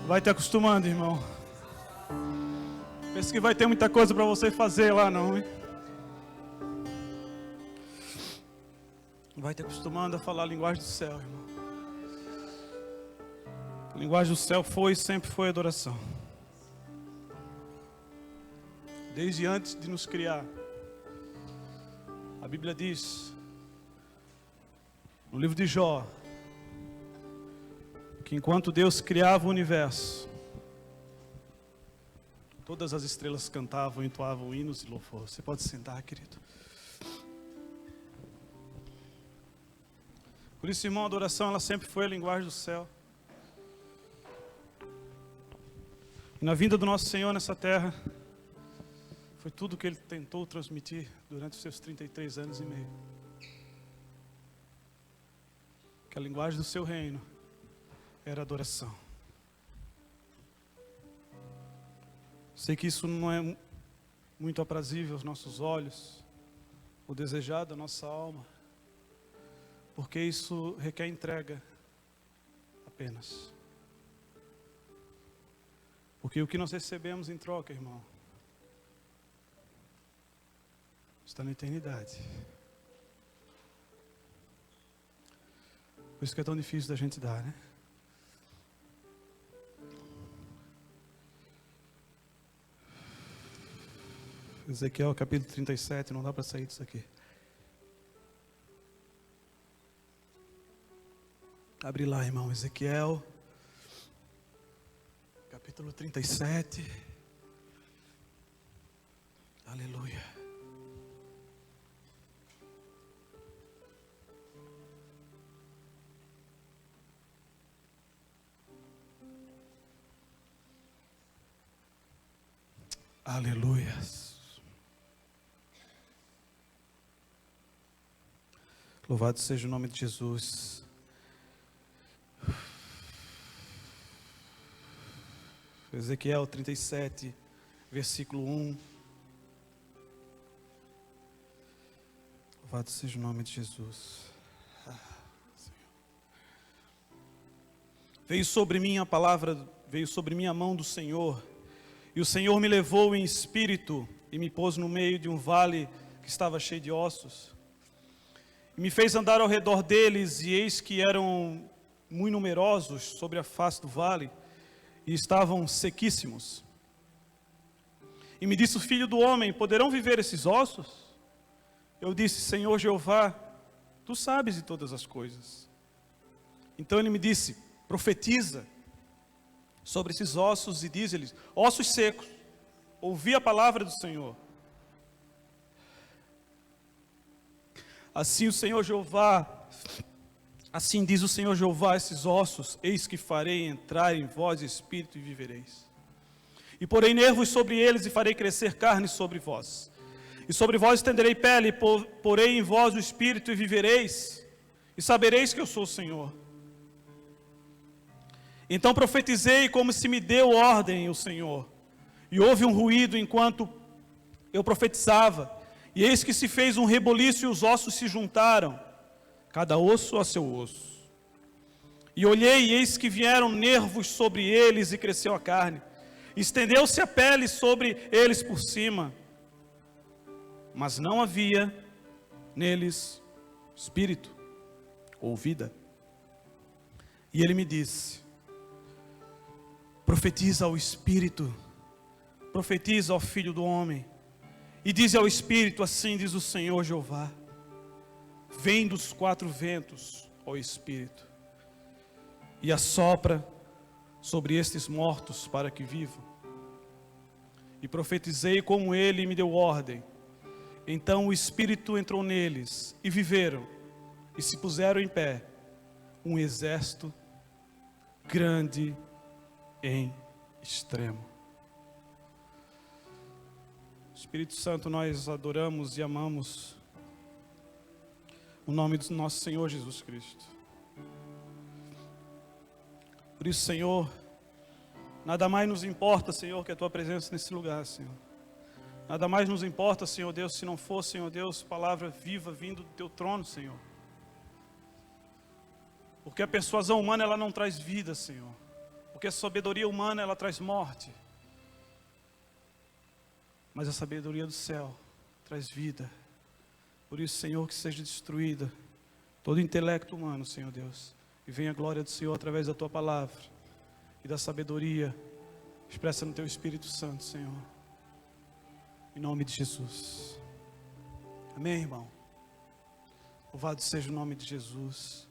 Vai te acostumando, irmão. Pensa que vai ter muita coisa para você fazer lá, não, hein? Vai te acostumando a falar a linguagem do céu, irmão. A linguagem do céu foi e sempre foi adoração. Desde antes de nos criar. A Bíblia diz, no livro de Jó, que enquanto Deus criava o universo, todas as estrelas cantavam, entoavam hinos e louvor. Você pode sentar, querido. Por isso, irmão, a adoração ela sempre foi a linguagem do céu. E na vinda do nosso Senhor nessa terra, foi tudo que Ele tentou transmitir durante os seus 33 anos e meio. Que a linguagem do seu reino era adoração. Sei que isso não é muito aprazível aos nossos olhos, o desejado da nossa alma, porque isso requer entrega apenas. Porque o que nós recebemos em troca, irmão, está na eternidade. Por isso que é tão difícil da gente dar, né? Ezequiel capítulo 37, não dá para sair disso aqui. Abre lá, irmão, Ezequiel capítulo 37. Aleluia. Aleluia. Louvado seja o nome de Jesus. Ezequiel 37, versículo 1. Louvado seja o nome de Jesus. Veio sobre mim a palavra, veio sobre mim a mão do Senhor, e o Senhor me levou em espírito e me pôs no meio de um vale que estava cheio de ossos. E me fez andar ao redor deles, e eis que eram muito numerosos sobre a face do vale, e estavam sequíssimos. E me disse: filho do homem, poderão viver esses ossos? Eu disse: Senhor Jeová, tu sabes de todas as coisas. Então ele me disse: profetiza sobre esses ossos e diz-lhes: ossos secos, ouvi a palavra do Senhor. Assim diz o Senhor Jeová, esses ossos, eis que farei entrar em vós espírito e vivereis. E porei nervos sobre eles e farei crescer carne sobre vós. E sobre vós estenderei pele, porei em vós o espírito e vivereis, e sabereis que eu sou o Senhor. Então profetizei como se me deu ordem o Senhor. E houve um ruído enquanto eu profetizava. E eis que se fez um reboliço e os ossos se juntaram, cada osso a seu osso. E olhei e eis que vieram nervos sobre eles e cresceu a carne. Estendeu-se a pele sobre eles por cima. Mas não havia neles espírito ou vida. E ele me disse: profetiza ao espírito, profetiza ao filho do homem. E diz ao espírito: assim diz o Senhor Jeová, vem dos quatro ventos, ó espírito, e assopra sobre estes mortos para que vivam. E profetizei como ele me deu ordem. Então o espírito entrou neles, e viveram, e se puseram em pé, um exército grande em extremo. Espírito Santo, nós adoramos e amamos o nome do nosso Senhor Jesus Cristo. Por isso, Senhor, nada mais nos importa, Senhor, que a Tua presença nesse lugar, Senhor. Nada mais nos importa, Senhor Deus, se não for, Senhor Deus, palavra viva vindo do Teu trono, Senhor. Porque a persuasão humana, ela não traz vida, Senhor. Porque a sabedoria humana, ela traz morte. Mas a sabedoria do céu traz vida. Por isso, Senhor, que seja destruída todo intelecto humano, Senhor Deus. E venha a glória do Senhor através da Tua palavra e da sabedoria expressa no Teu Espírito Santo, Senhor. Em nome de Jesus. Amém, irmão? Louvado seja o nome de Jesus.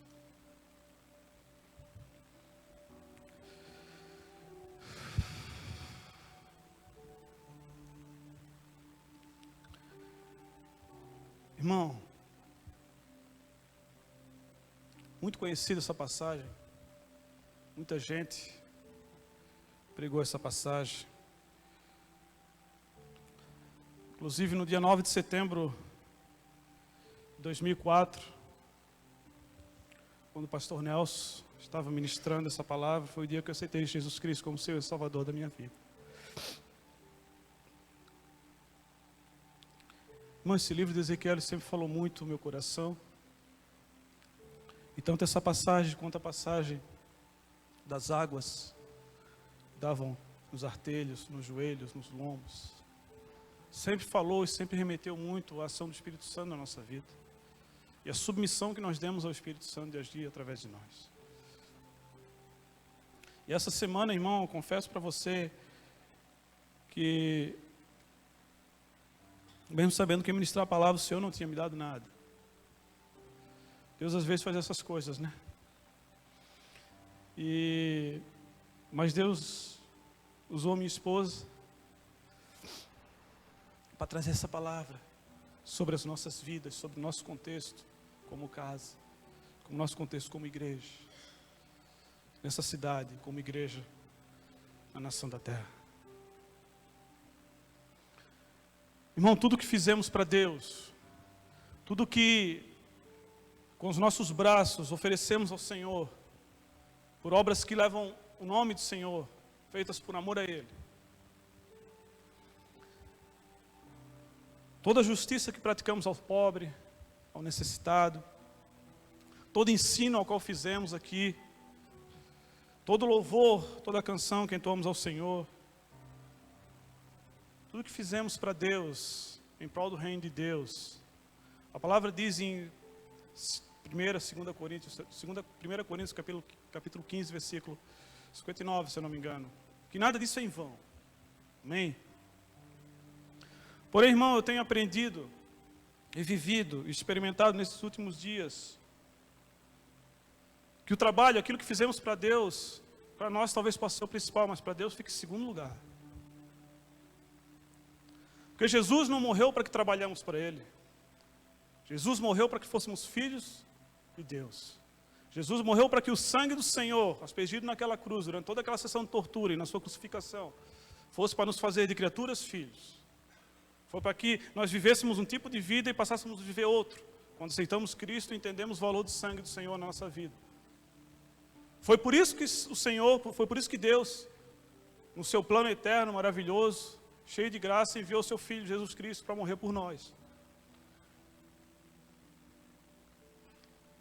Irmão, muito conhecida essa passagem. Muita gente pregou essa passagem. Inclusive no dia 9 de setembro de 2004, quando o pastor Nelson estava ministrando essa palavra, foi o dia que eu aceitei Jesus Cristo como Senhor e Salvador da minha vida. Irmão, esse livro de Ezequiel sempre falou muito no meu coração. E tanto essa passagem quanto a passagem das águas davam nos artelhos, nos joelhos, nos lombos. Sempre falou e sempre remeteu muito à ação do Espírito Santo na nossa vida. E a submissão que nós demos ao Espírito Santo de agir através de nós. E essa semana, irmão, eu confesso para você que, mesmo sabendo que ministrar a palavra, o Senhor não tinha me dado nada. Deus às vezes faz essas coisas, né? Mas Deus usou a minha esposa para trazer essa palavra sobre as nossas vidas, sobre o nosso contexto como casa, como nosso contexto como igreja, nessa cidade, como igreja, na nação da terra. Irmão, tudo que fizemos para Deus, tudo que com os nossos braços oferecemos ao Senhor, por obras que levam o nome do Senhor, feitas por amor a Ele. Toda a justiça que praticamos ao pobre, ao necessitado, todo ensino ao qual fizemos aqui, todo louvor, toda canção que entoamos ao Senhor, tudo que fizemos para Deus, em prol do reino de Deus. A palavra diz em 1 Coríntios capítulo 15, versículo 59, se eu não me engano, que nada disso é em vão. Amém? Porém, irmão, eu tenho aprendido e vivido e experimentado nesses últimos dias que o trabalho, aquilo que fizemos para Deus, para nós talvez possa ser o principal, mas para Deus fica em segundo lugar. Porque Jesus não morreu para que trabalhamos para Ele. Jesus morreu para que fôssemos filhos de Deus. Jesus morreu para que o sangue do Senhor, aspergido naquela cruz, durante toda aquela sessão de tortura e na sua crucificação, fosse para nos fazer de criaturas filhos. Foi para que nós vivêssemos um tipo de vida e passássemos a viver outro. Quando aceitamos Cristo, entendemos o valor do sangue do Senhor na nossa vida. Foi por isso que o Senhor, foi por isso que Deus, no seu plano eterno, maravilhoso, cheio de graça, enviou seu Filho Jesus Cristo para morrer por nós.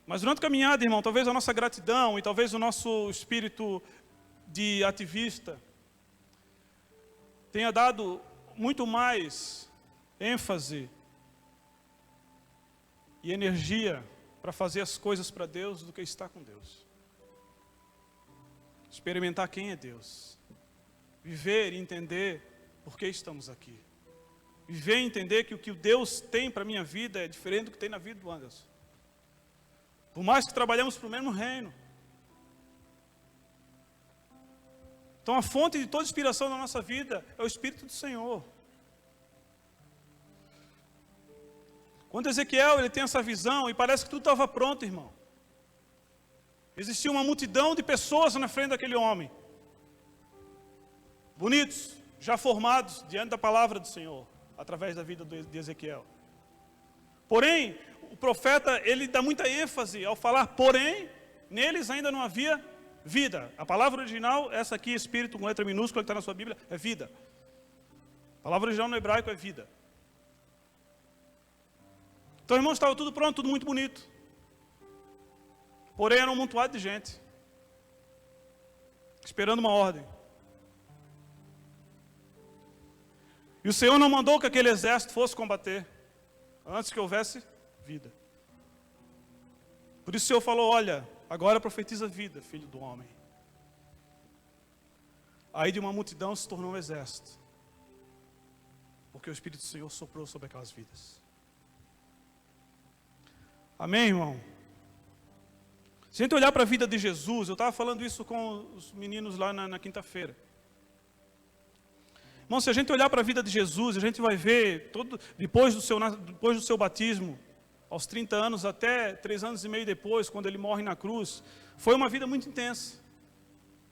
Mas durante a caminhada, irmão, talvez a nossa gratidão e talvez o nosso espírito de ativista tenha dado muito mais ênfase e energia para fazer as coisas para Deus do que estar com Deus. Experimentar quem é Deus. Viver e entender por que estamos aqui. Viver e entender que o que Deus tem para a minha vida é diferente do que tem na vida do Anderson. Por mais que trabalhamos para o mesmo reino. Então a fonte de toda inspiração na nossa vida é o Espírito do Senhor. Quando Ezequiel ele tem essa visão e parece que tudo estava pronto, irmão. Existia uma multidão de pessoas na frente daquele homem. Bonitos, já formados diante da palavra do Senhor, através da vida de Ezequiel. Porém, o profeta, ele dá muita ênfase ao falar, porém, neles ainda não havia vida. A palavra original, essa aqui, espírito com letra minúscula que está na sua Bíblia, é vida. A palavra original no hebraico é vida. Então, irmãos, estava tudo pronto, tudo muito bonito. Porém, era um amontoado de gente. esperando uma ordem. E o Senhor não mandou que aquele exército fosse combater, antes que houvesse vida. Por isso o Senhor falou, olha, agora profetiza vida, filho do homem. Aí de uma multidão se tornou um exército. Porque o Espírito do Senhor soprou sobre aquelas vidas. Amém, irmão? Se a gente olhar para a vida de Jesus, eu estava falando isso com os meninos lá na quinta-feira. Irmão, se a gente olhar para a vida de Jesus, a gente vai ver, depois do seu batismo, aos 30 anos, até 3 anos e meio depois, quando ele morre na cruz, foi uma vida muito intensa.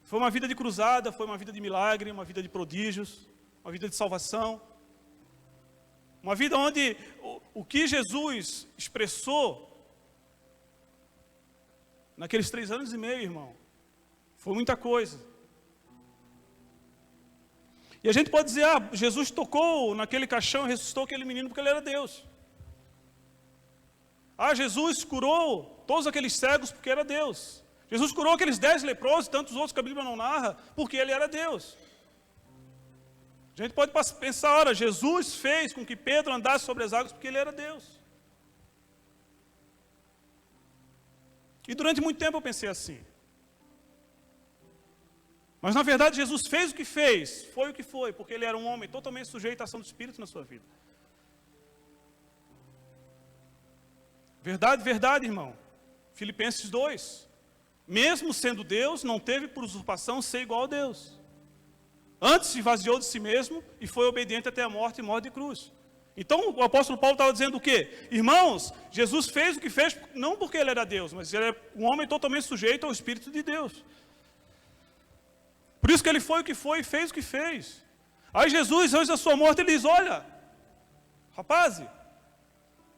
Foi uma vida de cruzada, foi uma vida de milagre, uma vida de prodígios, uma vida de salvação. Uma vida onde o que Jesus expressou naqueles 3 anos e meio, irmão, foi muita coisa. E a gente pode dizer, Jesus tocou naquele caixão e ressuscitou aquele menino porque ele era Deus. Jesus curou todos aqueles cegos porque era Deus. Jesus curou aqueles 10 leprosos e tantos outros que a Bíblia não narra, porque ele era Deus. A gente pode pensar, ora, Jesus fez com que Pedro andasse sobre as águas porque ele era Deus. E durante muito tempo eu pensei assim. Mas na verdade Jesus fez o que fez, foi o que foi, porque ele era um homem totalmente sujeito à ação do Espírito na sua vida. Verdade, verdade, irmão. Filipenses 2. Mesmo sendo Deus, não teve por usurpação ser igual a Deus. Antes se esvaziou de si mesmo e foi obediente até a morte e morte de cruz. Então o apóstolo Paulo estava dizendo o quê? Irmãos, Jesus fez o que fez, não porque ele era Deus, mas ele é um homem totalmente sujeito ao Espírito de Deus. Por isso que ele foi o que foi e fez o que fez. Aí Jesus, antes da sua morte, ele diz, olha, rapazes,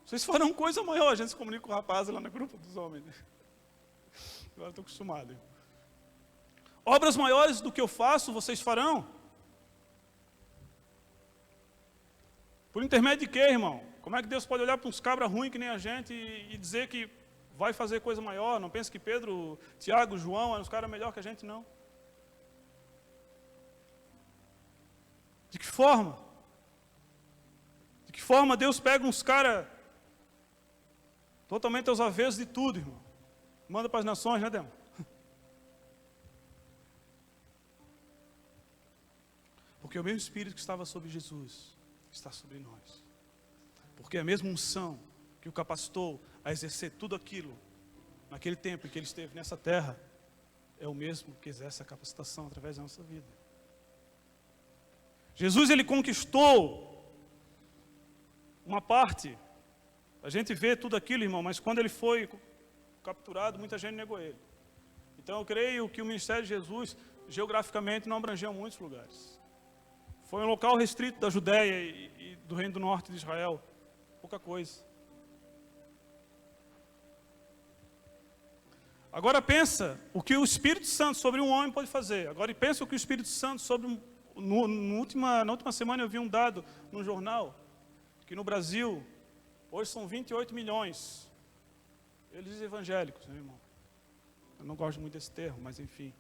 vocês farão coisa maior. A gente se comunica com o rapaz lá no grupo dos homens. Agora estou acostumado. Obras maiores do que eu faço, vocês farão. Por intermédio de quê, irmão? Como é que Deus pode olhar para uns cabras ruins que nem a gente e dizer que vai fazer coisa maior? Não pense que Pedro, Tiago, João eram os caras melhor que a gente, não. De que forma? De que forma Deus pega uns caras totalmente aos avessos de tudo, irmão? Manda para as nações, né, Demo? Porque o mesmo Espírito que estava sobre Jesus está sobre nós. Porque a mesma unção que o capacitou a exercer tudo aquilo naquele tempo em que ele esteve nessa terra é o mesmo que exerce a capacitação através da nossa vida. Jesus, ele conquistou uma parte. A gente vê tudo aquilo, irmão, mas quando ele foi capturado, muita gente negou ele. Então eu creio que o ministério de Jesus, geograficamente, não abrangeu muitos lugares. Foi um local restrito da Judéia e do Reino do Norte de Israel. Pouca coisa. Agora pensa o que o Espírito Santo sobre um homem pode fazer. Agora pensa o que o Espírito Santo sobre na última semana eu vi um dado no jornal, que no Brasil, hoje são 28 milhões. Eles evangélicos, né, irmão? Eu não gosto muito desse termo, mas enfim.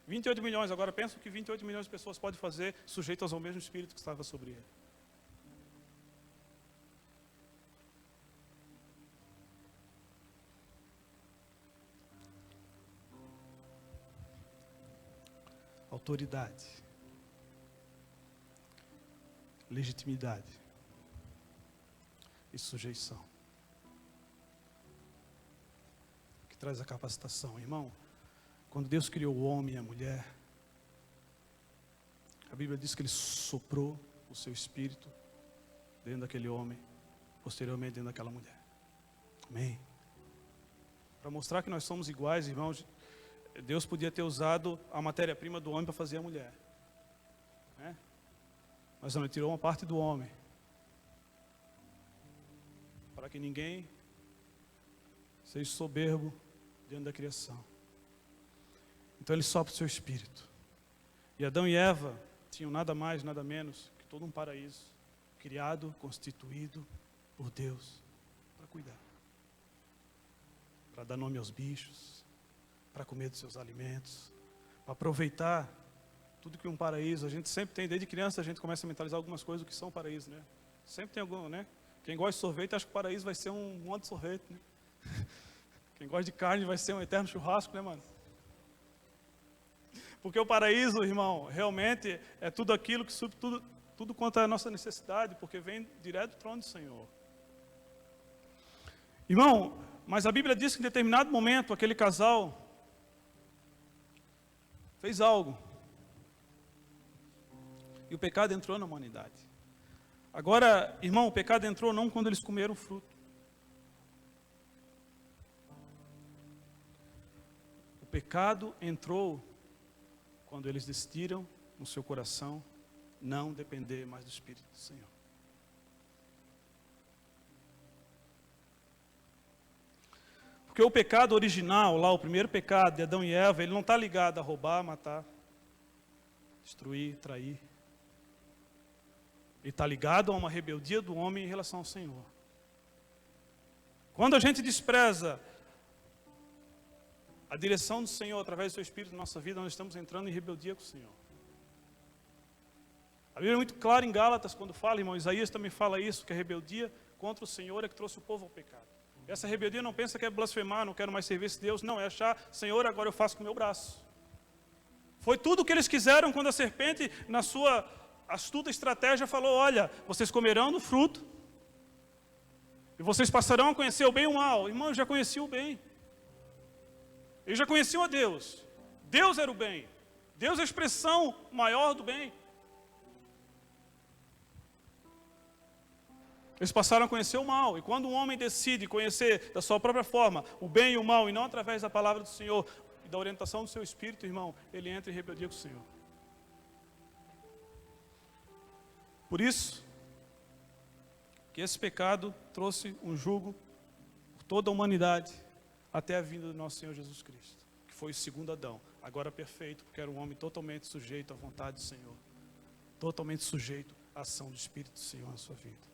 28 milhões, agora pensa o que 28 milhões de pessoas podem fazer sujeitas ao mesmo Espírito que estava sobre ele. Autoridade. Legitimidade. E sujeição. Que traz a capacitação, irmão. Quando Deus criou o homem e a mulher, a Bíblia diz que ele soprou o seu espírito dentro daquele homem, posteriormente dentro daquela mulher. Amém? Para mostrar que nós somos iguais, irmãos, Deus podia ter usado a matéria-prima do homem para fazer a mulher. Né? Mas não, ele tirou uma parte do homem. Para que ninguém seja soberbo diante da criação. Então ele sopra o seu espírito. E Adão e Eva tinham nada mais, nada menos que todo um paraíso, criado, constituído por Deus, para cuidar. Para dar nome aos bichos, para comer dos seus alimentos, para aproveitar tudo que um paraíso, a gente sempre tem, desde criança a gente começa a mentalizar algumas coisas do que são paraíso, né? Sempre tem algum, né? Quem gosta de sorvete acha que o paraíso vai ser um monte de sorvete, né? Quem gosta de carne vai ser um eterno churrasco, né, mano? Porque o paraíso, irmão, realmente é tudo aquilo que supre tudo quanto é a nossa necessidade, porque vem direto do trono do Senhor. Irmão, mas a Bíblia diz que em determinado momento aquele casal fez algo. E o pecado entrou na humanidade. Agora, irmão, o pecado entrou não quando eles comeram o fruto. O pecado entrou quando eles decidiram no seu coração não depender mais do Espírito do Senhor. Porque o pecado original, lá o primeiro pecado de Adão e Eva, ele não está ligado a roubar, matar, destruir, trair. Ele está ligado a uma rebeldia do homem em relação ao Senhor. Quando a gente despreza a direção do Senhor através do seu Espírito na nossa vida, nós estamos entrando em rebeldia com o Senhor. A Bíblia é muito clara em Gálatas quando fala, irmão, Isaías também fala isso, que a rebeldia contra o Senhor é que trouxe o povo ao pecado. Essa rebeldia não pensa que é blasfemar, não quero mais servir esse Deus, não, é achar, Senhor, agora eu faço com o meu braço. Foi tudo o que eles quiseram quando a serpente, na sua astuta estratégia, falou, olha, vocês comerão do fruto, e vocês passarão a conhecer o bem e o mal. Irmão, eu já conheci o bem. Eles já conheciam a Deus. Deus era o bem. Deus é a expressão maior do bem. Eles passaram a conhecer o mal. E quando um homem decide conhecer da sua própria forma o bem e o mal, e não através da palavra do Senhor e da orientação do seu espírito, irmão, ele entra em rebeldia com o Senhor. Por isso, que esse pecado trouxe um jugo por toda a humanidade, até a vinda do nosso Senhor Jesus Cristo, que foi o segundo Adão, agora perfeito, porque era um homem totalmente sujeito à vontade do Senhor, totalmente sujeito à ação do Espírito do Senhor na sua vida.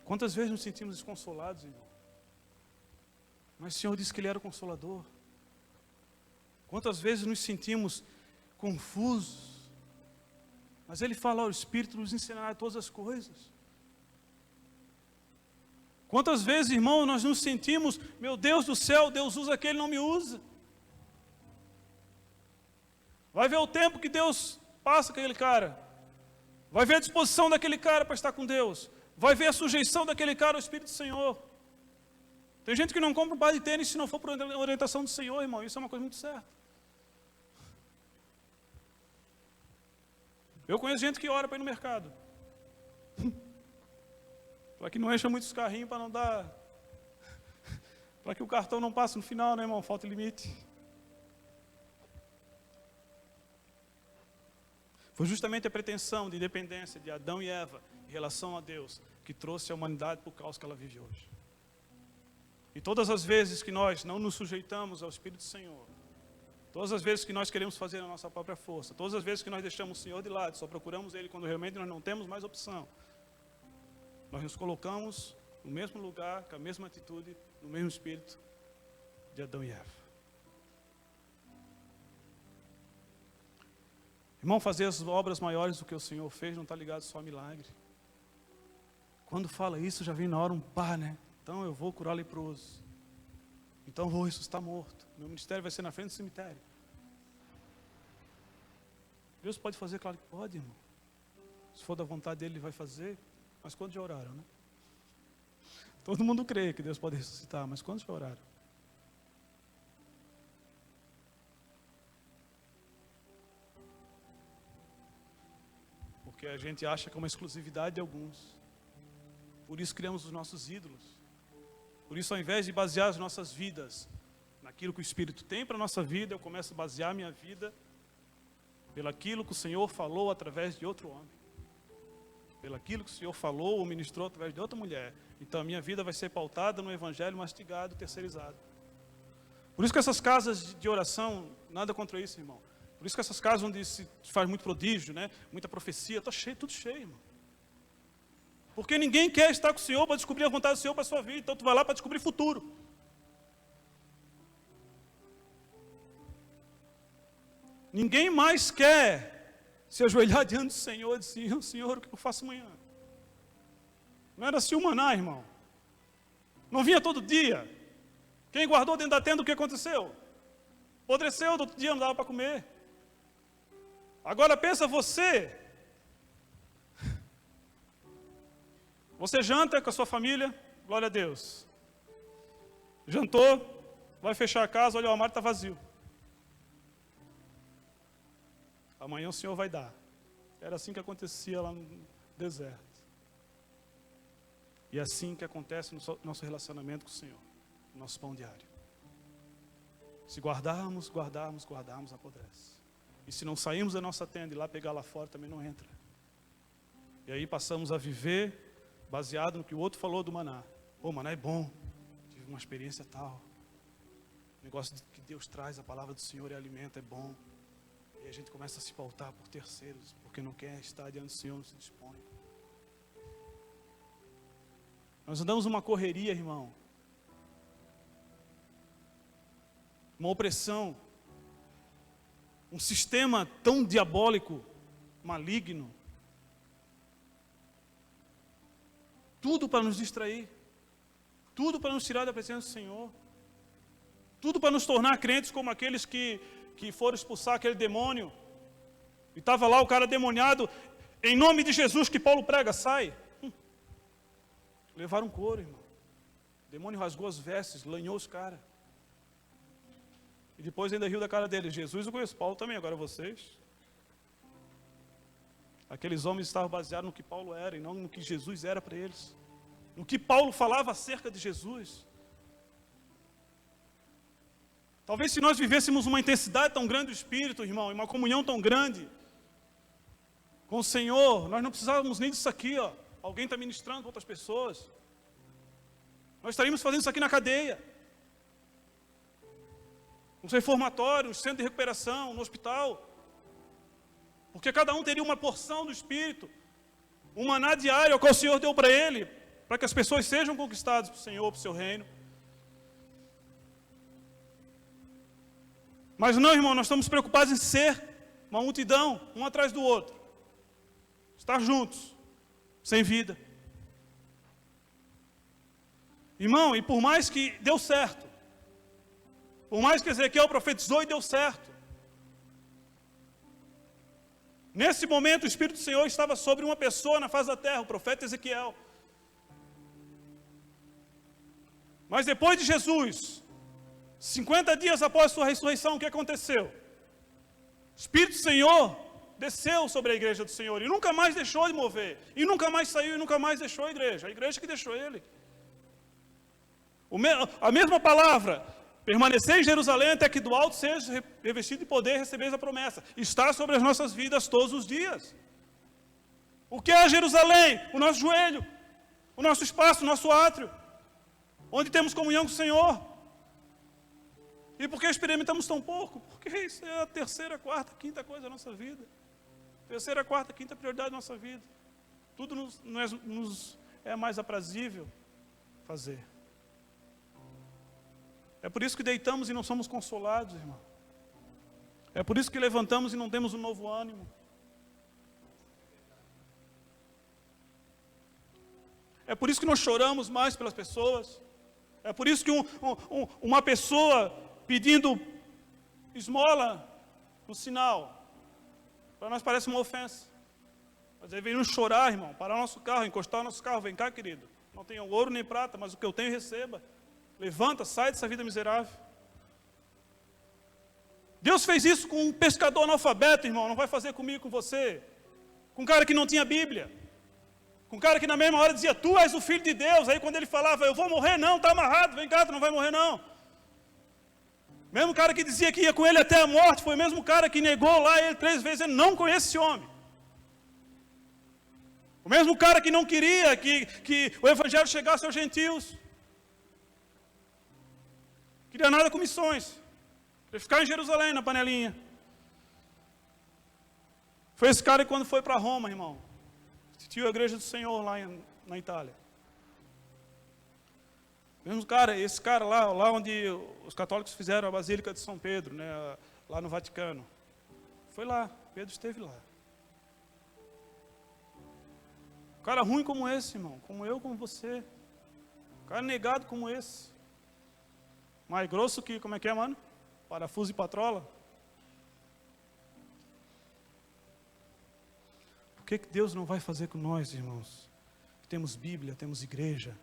Quantas vezes nos sentimos desconsolados, irmão? Mas o Senhor disse que Ele era o Consolador. Quantas vezes nos sentimos confusos? Mas Ele fala, o Espírito nos ensinará todas as coisas. Quantas vezes, irmão, nós nos sentimos, meu Deus do céu, Deus usa aquele, não me usa. Vai ver o tempo que Deus passa com aquele cara. Vai ver a disposição daquele cara para estar com Deus. Vai ver a sujeição daquele cara ao Espírito do Senhor. Tem gente que não compra um par de tênis se não for por orientação do Senhor, irmão. Isso é uma coisa muito certa. Eu conheço gente que ora para ir no mercado. Para que não encha muitos carrinhos, para não dar... para que o cartão não passe no final, né, irmão? Falta limite. Foi justamente a pretensão de independência de Adão e Eva em relação a Deus que trouxe a humanidade para o caos que ela vive hoje. E todas as vezes que nós não nos sujeitamos ao Espírito do Senhor, todas as vezes que nós queremos fazer a nossa própria força, todas as vezes que nós deixamos o Senhor de lado, só procuramos Ele quando realmente nós não temos mais opção, nós nos colocamos no mesmo lugar, com a mesma atitude, no mesmo espírito de Adão e Eva. Irmão, fazer as obras maiores do que o Senhor fez não está ligado só a milagre. Quando fala isso, já vem na hora um pá, né? Então eu vou curar leproso. Então eu vou ressuscitar morto. Meu ministério vai ser na frente do cemitério. Deus pode fazer? Claro que pode, irmão. Se for da vontade dele, ele vai fazer. Mas quantos já oraram, né? Todo mundo crê que Deus pode ressuscitar, mas quantos já oraram? Porque a gente acha que é uma exclusividade de alguns. Por isso criamos os nossos ídolos. Por isso, ao invés de basear as nossas vidas naquilo que o Espírito tem para a nossa vida, eu começo a basear a minha vida pelaquilo que o Senhor falou através de outro homem. Pelaquilo que o Senhor falou ou ministrou através de outra mulher. Então a minha vida vai ser pautada no evangelho mastigado, terceirizado. Por isso que essas casas de oração, nada contra isso, irmão. Por isso que essas casas onde se faz muito prodígio, né? Muita profecia, está cheio, tudo cheio, irmão. Porque ninguém quer estar com o Senhor para descobrir a vontade do Senhor para a sua vida. Então tu vai lá para descobrir futuro. Ninguém mais quer se ajoelhar diante do Senhor e dizer, Senhor, o que eu faço amanhã? Não era assim o maná, irmão. Não vinha todo dia. Quem guardou dentro da tenda, o que aconteceu? Apodreceu, do outro dia não dava para comer. Agora pensa você. Você janta com a sua família, glória a Deus. Jantou, vai fechar a casa, olha, o armário está vazio. Amanhã o Senhor vai dar. Era assim que acontecia lá no deserto. E é assim que acontece no nosso relacionamento com o Senhor, no nosso pão diário. Se guardarmos, apodrece. E se não sairmos da nossa tenda e lá pegar lá fora, também não entra. E aí passamos a viver baseado no que o outro falou do maná. Pô, maná é bom, tive uma experiência tal. O negócio que Deus traz, a palavra do Senhor é alimento, é bom. E a gente começa a se pautar por terceiros, porque não quer estar diante do Senhor, não se dispõe. Nós andamos numa correria, irmão. Uma opressão. Um sistema tão diabólico, maligno. Tudo para nos distrair. Tudo para nos tirar da presença do Senhor. Tudo para nos tornar crentes como aqueles que foram expulsar aquele demônio. E estava lá o cara demoniado. Em nome de Jesus que Paulo prega, sai. Levaram um couro, irmão. O demônio rasgou as vestes, lanhou os caras. E depois ainda riu da cara dele. Jesus eu conheço, Paulo também, agora vocês. Aqueles homens estavam baseados no que Paulo era e não no que Jesus era para eles. No que Paulo falava acerca de Jesus. Talvez se nós vivêssemos uma intensidade tão grande do Espírito, irmão, e uma comunhão tão grande com o Senhor, nós não precisávamos nem disso aqui, ó. Alguém está ministrando para outras pessoas. Nós estaríamos fazendo isso aqui na cadeia. No reformatório, no centro de recuperação, no hospital. Porque cada um teria uma porção do Espírito. Um maná diário, ao qual o Senhor deu para ele. Para que as pessoas sejam conquistadas para o Senhor, para o seu reino. Mas não, irmão, nós estamos preocupados em ser uma multidão, um atrás do outro. Estar juntos. Sem vida. Irmão, e por mais que deu certo, por mais que Ezequiel profetizou e deu certo, nesse momento o Espírito do Senhor estava sobre uma pessoa na face da terra, o profeta Ezequiel. Mas depois de Jesus, 50 dias após sua ressurreição, o que aconteceu? O Espírito do Senhor desceu sobre a igreja do Senhor e nunca mais deixou de mover, e nunca mais saiu e nunca mais deixou a igreja que deixou ele. A mesma palavra, permanecer em Jerusalém até que do alto seja revestido de poder e recebeis a promessa, está sobre as nossas vidas todos os dias. O que é Jerusalém? O nosso joelho, o nosso espaço, o nosso átrio, onde temos comunhão com o Senhor. E por que experimentamos tão pouco? Porque isso é a terceira, quarta, quinta coisa da nossa vida. Terceira, quarta, quinta prioridade da nossa vida. Tudo nos é mais aprazível fazer. É por isso que deitamos e não somos consolados, irmão. É por isso que levantamos e não temos um novo ânimo. É por isso que nós choramos mais pelas pessoas. É por isso que uma pessoa pedindo esmola no sinal, para nós parece uma ofensa. Mas aí vem nos chorar, irmão, parar o nosso carro, encostar o nosso carro. Vem cá, querido, não tenho ouro nem prata, mas o que eu tenho receba. Levanta, sai dessa vida miserável. Deus fez isso com um pescador analfabeto, irmão. Não vai fazer comigo, com você. Com um cara que não tinha Bíblia. Com um cara que na mesma hora dizia, tu és o Filho de Deus. Aí quando ele falava, eu vou morrer, não, está amarrado, vem cá, tu não vai morrer não. Mesmo cara que dizia que ia com ele até a morte, foi o mesmo cara que negou lá ele 3 vezes, ele não conhece esse homem. O mesmo cara que não queria que o Evangelho chegasse aos gentios. Queria nada com missões. Queria ficar em Jerusalém, na panelinha. Foi esse cara que quando foi para Roma, irmão, assistiu a igreja do Senhor lá na Itália. Mesmo cara, esse cara lá onde os católicos fizeram a Basílica de São Pedro, né, lá no Vaticano. foi lá, Pedro esteve lá. Um cara ruim como esse, irmão, como eu, como você. Um cara negado como esse. Mais grosso que, como é que é, mano? Parafuso e patrola. O que Deus não vai fazer com nós, irmãos? Temos Bíblia, temos igreja,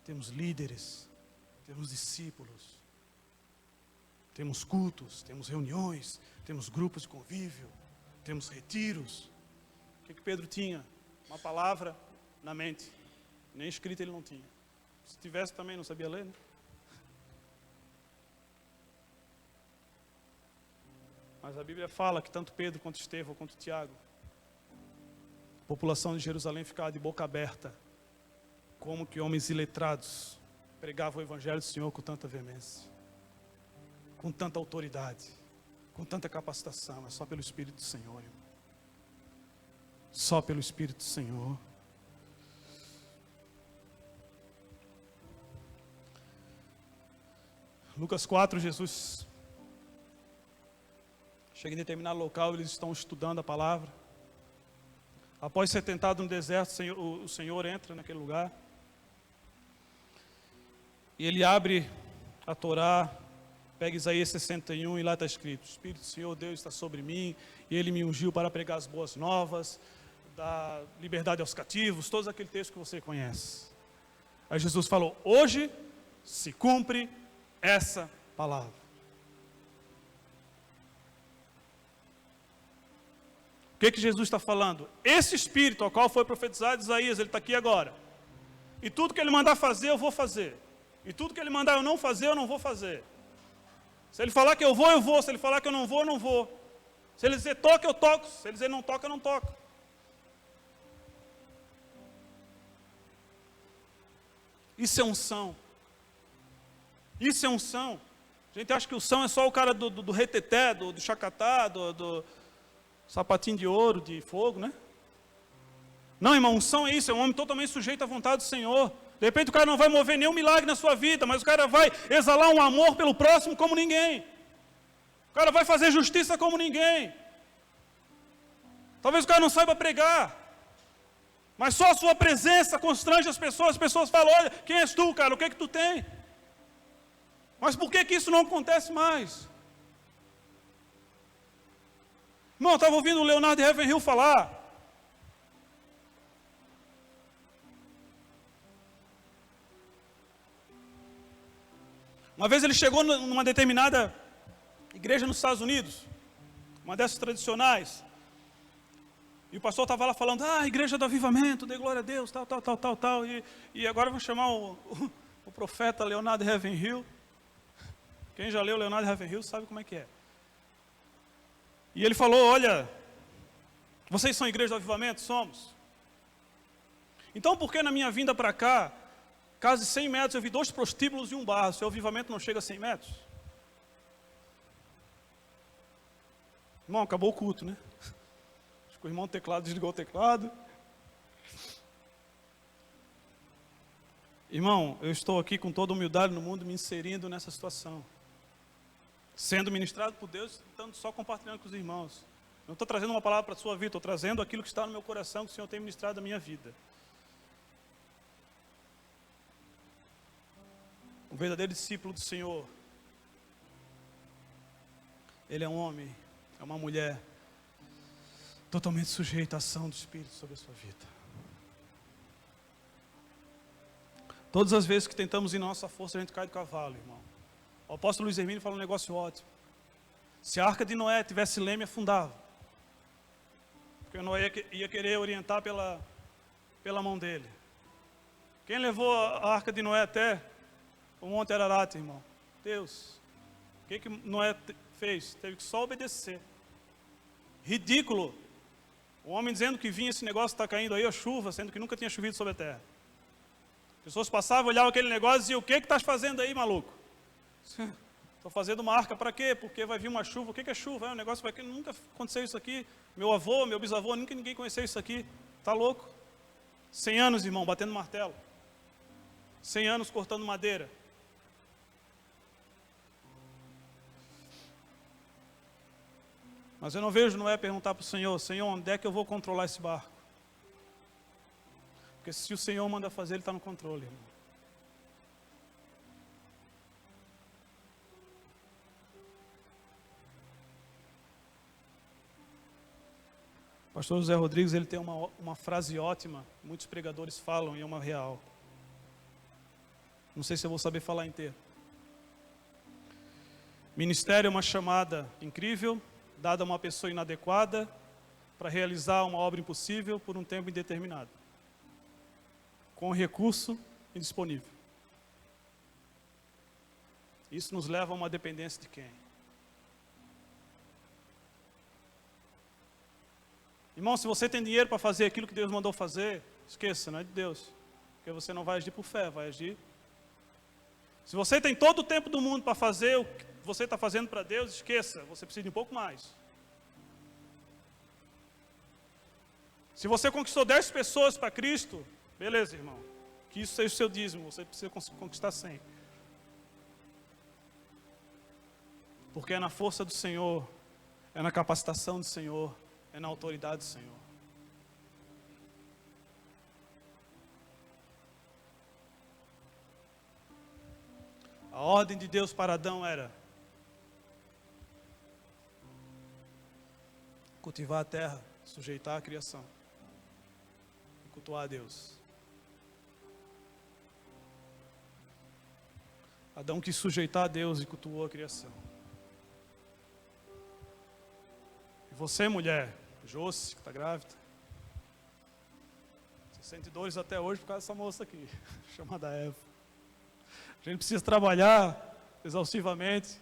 temos líderes, temos discípulos, temos cultos, temos reuniões, temos grupos de convívio, temos retiros. O que Pedro tinha? Uma palavra na mente. Nem escrita ele não tinha. Se tivesse também não sabia ler, né? Mas a Bíblia fala que tanto Pedro quanto Estevão, quanto Tiago, a população de Jerusalém ficava de boca aberta, como que homens iletrados pregavam o Evangelho do Senhor com tanta veemência, com tanta autoridade, com tanta capacitação. É só pelo Espírito do Senhor, irmão. Só pelo Espírito do Senhor. Lucas 4, Jesus chega em determinado local, eles estão estudando a palavra. Após ser tentado no deserto, o Senhor entra naquele lugar. E ele abre a Torá, pega Isaías 61 e lá está escrito: o Espírito do Senhor Deus está sobre mim, e Ele me ungiu para pregar as boas novas, dar liberdade aos cativos, todos aquele texto que você conhece. Aí Jesus falou: hoje se cumpre essa palavra. O que Jesus está falando? Esse Espírito ao qual foi profetizado Isaías, ele está aqui agora. E tudo que ele mandar fazer, eu vou fazer. E tudo que ele mandar eu não fazer, eu não vou fazer. Se ele falar que eu vou, eu vou. Se ele falar que eu não vou, eu não vou. Se ele dizer toca, eu toco. Se ele dizer não toca, eu não toco. Isso é unção. Isso é unção. A gente acha que o unção é só o cara do reteté, do chacatá, do sapatinho de ouro, de fogo, né? Não, irmão, unção é isso, é um homem totalmente sujeito à vontade do Senhor. De repente o cara não vai mover nenhum milagre na sua vida, mas o cara vai exalar um amor pelo próximo como ninguém. O cara vai fazer justiça como ninguém. Talvez o cara não saiba pregar, mas só a sua presença constrange as pessoas falam: olha, quem és tu, cara, o que é que tu tem? Mas por que isso não acontece mais? Irmão, eu estava ouvindo o Leonardo Ravenhill falar. Uma vez ele chegou numa determinada igreja nos Estados Unidos, uma dessas tradicionais, e o pastor estava lá falando: igreja do avivamento, dê glória a Deus, tal. E agora eu vou chamar o profeta Leonardo Ravenhill. Quem já leu Leonardo Ravenhill sabe como é que é. E ele falou: olha, vocês são igreja do avivamento? Somos. Então por que na minha vinda para cá, quase 100 metros, eu vi 2 prostíbulos e um bar? Se o avivamento não chega a 100 metros? Irmão, acabou o culto, né? Acho que o irmão do teclado desligou o teclado. Irmão, eu estou aqui com toda humildade no mundo, me inserindo nessa situação. Sendo ministrado por Deus, estando só compartilhando com os irmãos. Não estou trazendo uma palavra para a sua vida, estou trazendo aquilo que está no meu coração, que o Senhor tem ministrado na minha vida. Um verdadeiro discípulo do Senhor, ele é um homem, é uma mulher, totalmente sujeito à ação do Espírito sobre a sua vida. Todas as vezes que tentamos ir na nossa força, a gente cai do cavalo, irmão. O apóstolo Luiz Hermínio fala um negócio ótimo. Se a arca de Noé tivesse leme, afundava. Porque Noé ia querer orientar pela mão dele. Quem levou a arca de Noé até o Monte Ararat, irmão? Deus. O que Noé fez? Teve que só obedecer. Ridículo. O homem dizendo que vinha esse negócio, está caindo aí a chuva, sendo que nunca tinha chovido sobre a terra. As pessoas passavam, olhavam aquele negócio e diziam: o que estás fazendo aí, maluco? Estou fazendo uma arca para quê? Porque vai vir uma chuva. O que é chuva? É um negócio que nunca aconteceu isso aqui. Meu avô, meu bisavô, nunca ninguém conheceu isso aqui. Está louco? 100 anos, irmão, batendo martelo. 100 anos cortando madeira. Mas eu não vejo Noé perguntar para o Senhor: Senhor, onde é que eu vou controlar esse barco? Porque se o Senhor manda fazer, Ele está no controle, irmão. O pastor José Rodrigues, ele tem uma frase ótima, muitos pregadores falam e é uma real. Não sei se eu vou saber falar inteiro. Ministério é uma chamada incrível, dada a uma pessoa inadequada, para realizar uma obra impossível por um tempo indeterminado, com recurso indisponível. Isso nos leva a uma dependência de quem? Irmão, se você tem dinheiro para fazer aquilo que Deus mandou fazer, esqueça, não é de Deus. Porque você não vai agir por fé, vai agir. Se você tem todo o tempo do mundo para fazer o que você está fazendo para Deus, esqueça, você precisa de um pouco mais. Se você conquistou 10 pessoas para Cristo, beleza, irmão. Que isso seja o seu dízimo, você precisa conquistar 100. Porque é na força do Senhor, é na capacitação do Senhor, é na autoridade do Senhor. A ordem de Deus para Adão era cultivar a terra, sujeitar a criação e cultuar a Deus. Adão quis sujeitar a Deus e cultuou a criação. E você, mulher, Josi, que está grávida, você sente dores até hoje por causa dessa moça aqui, chamada Eva. A gente precisa trabalhar exaustivamente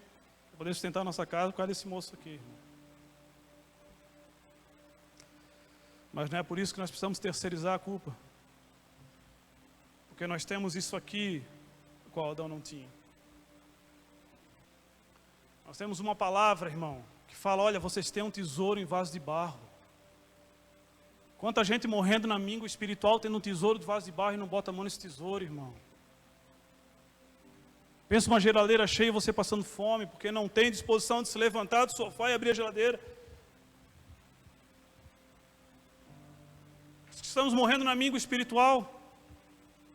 para poder sustentar a nossa casa por causa desse moço aqui. Mas não é por isso que nós precisamos terceirizar a culpa. Porque nós temos isso aqui, o qual Adão não tinha. Nós temos uma palavra, irmão, que fala: olha, vocês têm um tesouro em vaso de barro. Quanta gente morrendo na míngua espiritual, tendo um tesouro de vaso de barro e não bota a mão nesse tesouro, irmão. Pensa uma geladeira cheia e você passando fome, porque não tem disposição de se levantar do sofá e abrir a geladeira. Estamos morrendo na míngua espiritual,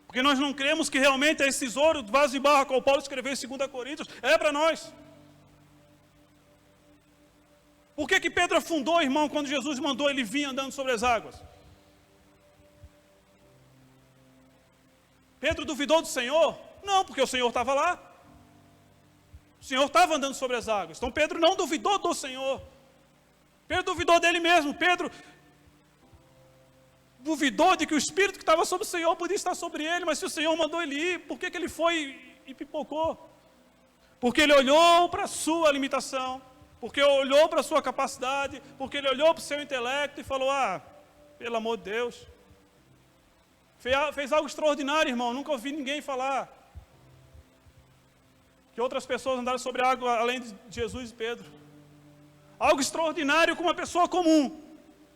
porque nós não cremos que realmente esse tesouro de vaso de barro, qual Paulo escreveu em 2 Coríntios, é para nós. Por que Pedro afundou, irmão, quando Jesus mandou ele vir andando sobre as águas? Pedro duvidou do Senhor? Não, porque o Senhor estava lá. O Senhor estava andando sobre as águas. Então Pedro não duvidou do Senhor. Pedro duvidou dele mesmo. Pedro duvidou de que o Espírito que estava sobre o Senhor podia estar sobre ele. Mas se o Senhor mandou ele ir, por que ele foi e pipocou? Porque ele olhou para a sua limitação. Porque olhou para a sua capacidade, porque ele olhou para o seu intelecto e falou: pelo amor de Deus. Fez algo extraordinário, irmão, nunca ouvi ninguém falar. Que outras pessoas andaram sobre a água além de Jesus e Pedro. Algo extraordinário com uma pessoa comum,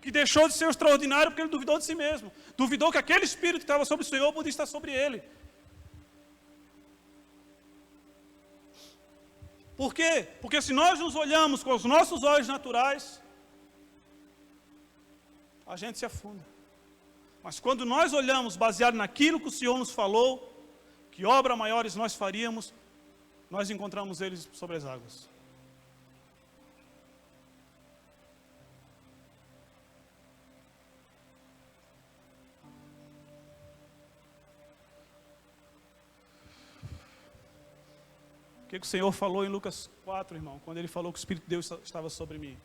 que deixou de ser extraordinário porque ele duvidou de si mesmo. Duvidou que aquele Espírito que estava sobre o Senhor podia estar sobre ele. Por quê? Porque se nós nos olhamos com os nossos olhos naturais, a gente se afunda. Mas quando nós olhamos baseado naquilo que o Senhor nos falou, que obras maiores nós faríamos, nós encontramos eles sobre as águas. O que o Senhor falou em Lucas 4, irmão, quando ele falou que o Espírito de Deus estava sobre mim?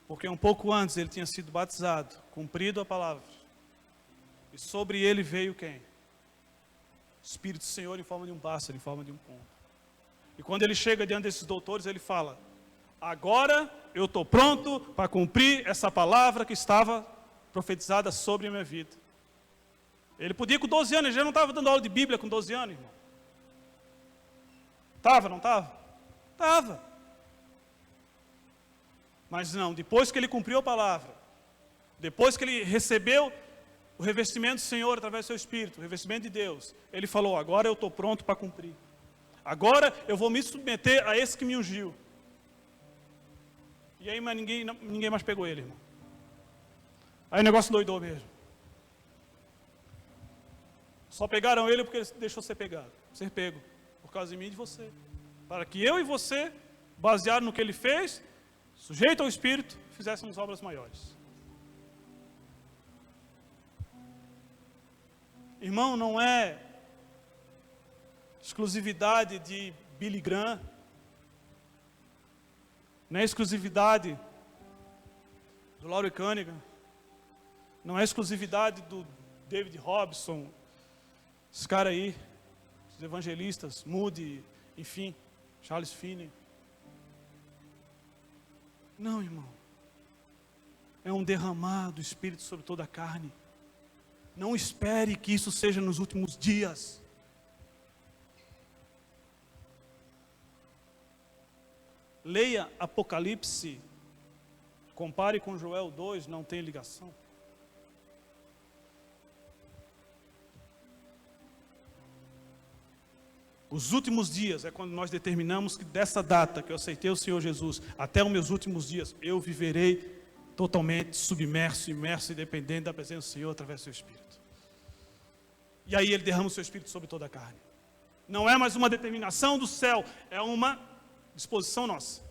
Porque um pouco antes ele tinha sido batizado, cumprido a palavra. E sobre ele veio quem? O Espírito do Senhor em forma de um pássaro, em forma de um pombo. E quando ele chega diante desses doutores, ele fala: agora eu estou pronto para cumprir essa palavra que estava profetizada sobre a minha vida. Ele podia com 12 anos, ele já não estava dando aula de Bíblia com 12 anos, irmão. Estava, não estava? Estava. Mas não, depois que ele cumpriu a palavra, depois que ele recebeu o revestimento do Senhor através do seu Espírito, o revestimento de Deus, ele falou: agora eu estou pronto para cumprir. Agora eu vou me submeter a esse que me ungiu. E aí mas ninguém mais pegou ele, irmão. Aí o negócio doidou mesmo. Só pegaram ele porque ele deixou ser pego, por causa de mim e de você. Para que eu e você, baseado no que ele fez, sujeito ao Espírito, fizéssemos obras maiores. Irmão, não é exclusividade de Billy Graham, não é exclusividade do Laurie Cunningham, não é exclusividade do David Robson, esse cara aí, os evangelistas, Moody, enfim, Charles Finney. Não, irmão. É um derramar do Espírito sobre toda a carne. Não espere que isso seja nos últimos dias. Leia Apocalipse, compare com Joel 2, não tem ligação. Os últimos dias é quando nós determinamos que dessa data que eu aceitei o Senhor Jesus, até os meus últimos dias, eu viverei totalmente submerso, imerso e dependente da presença do Senhor através do seu Espírito. E aí ele derrama o seu Espírito sobre toda a carne. Não é mais uma determinação do céu, é uma disposição nossa.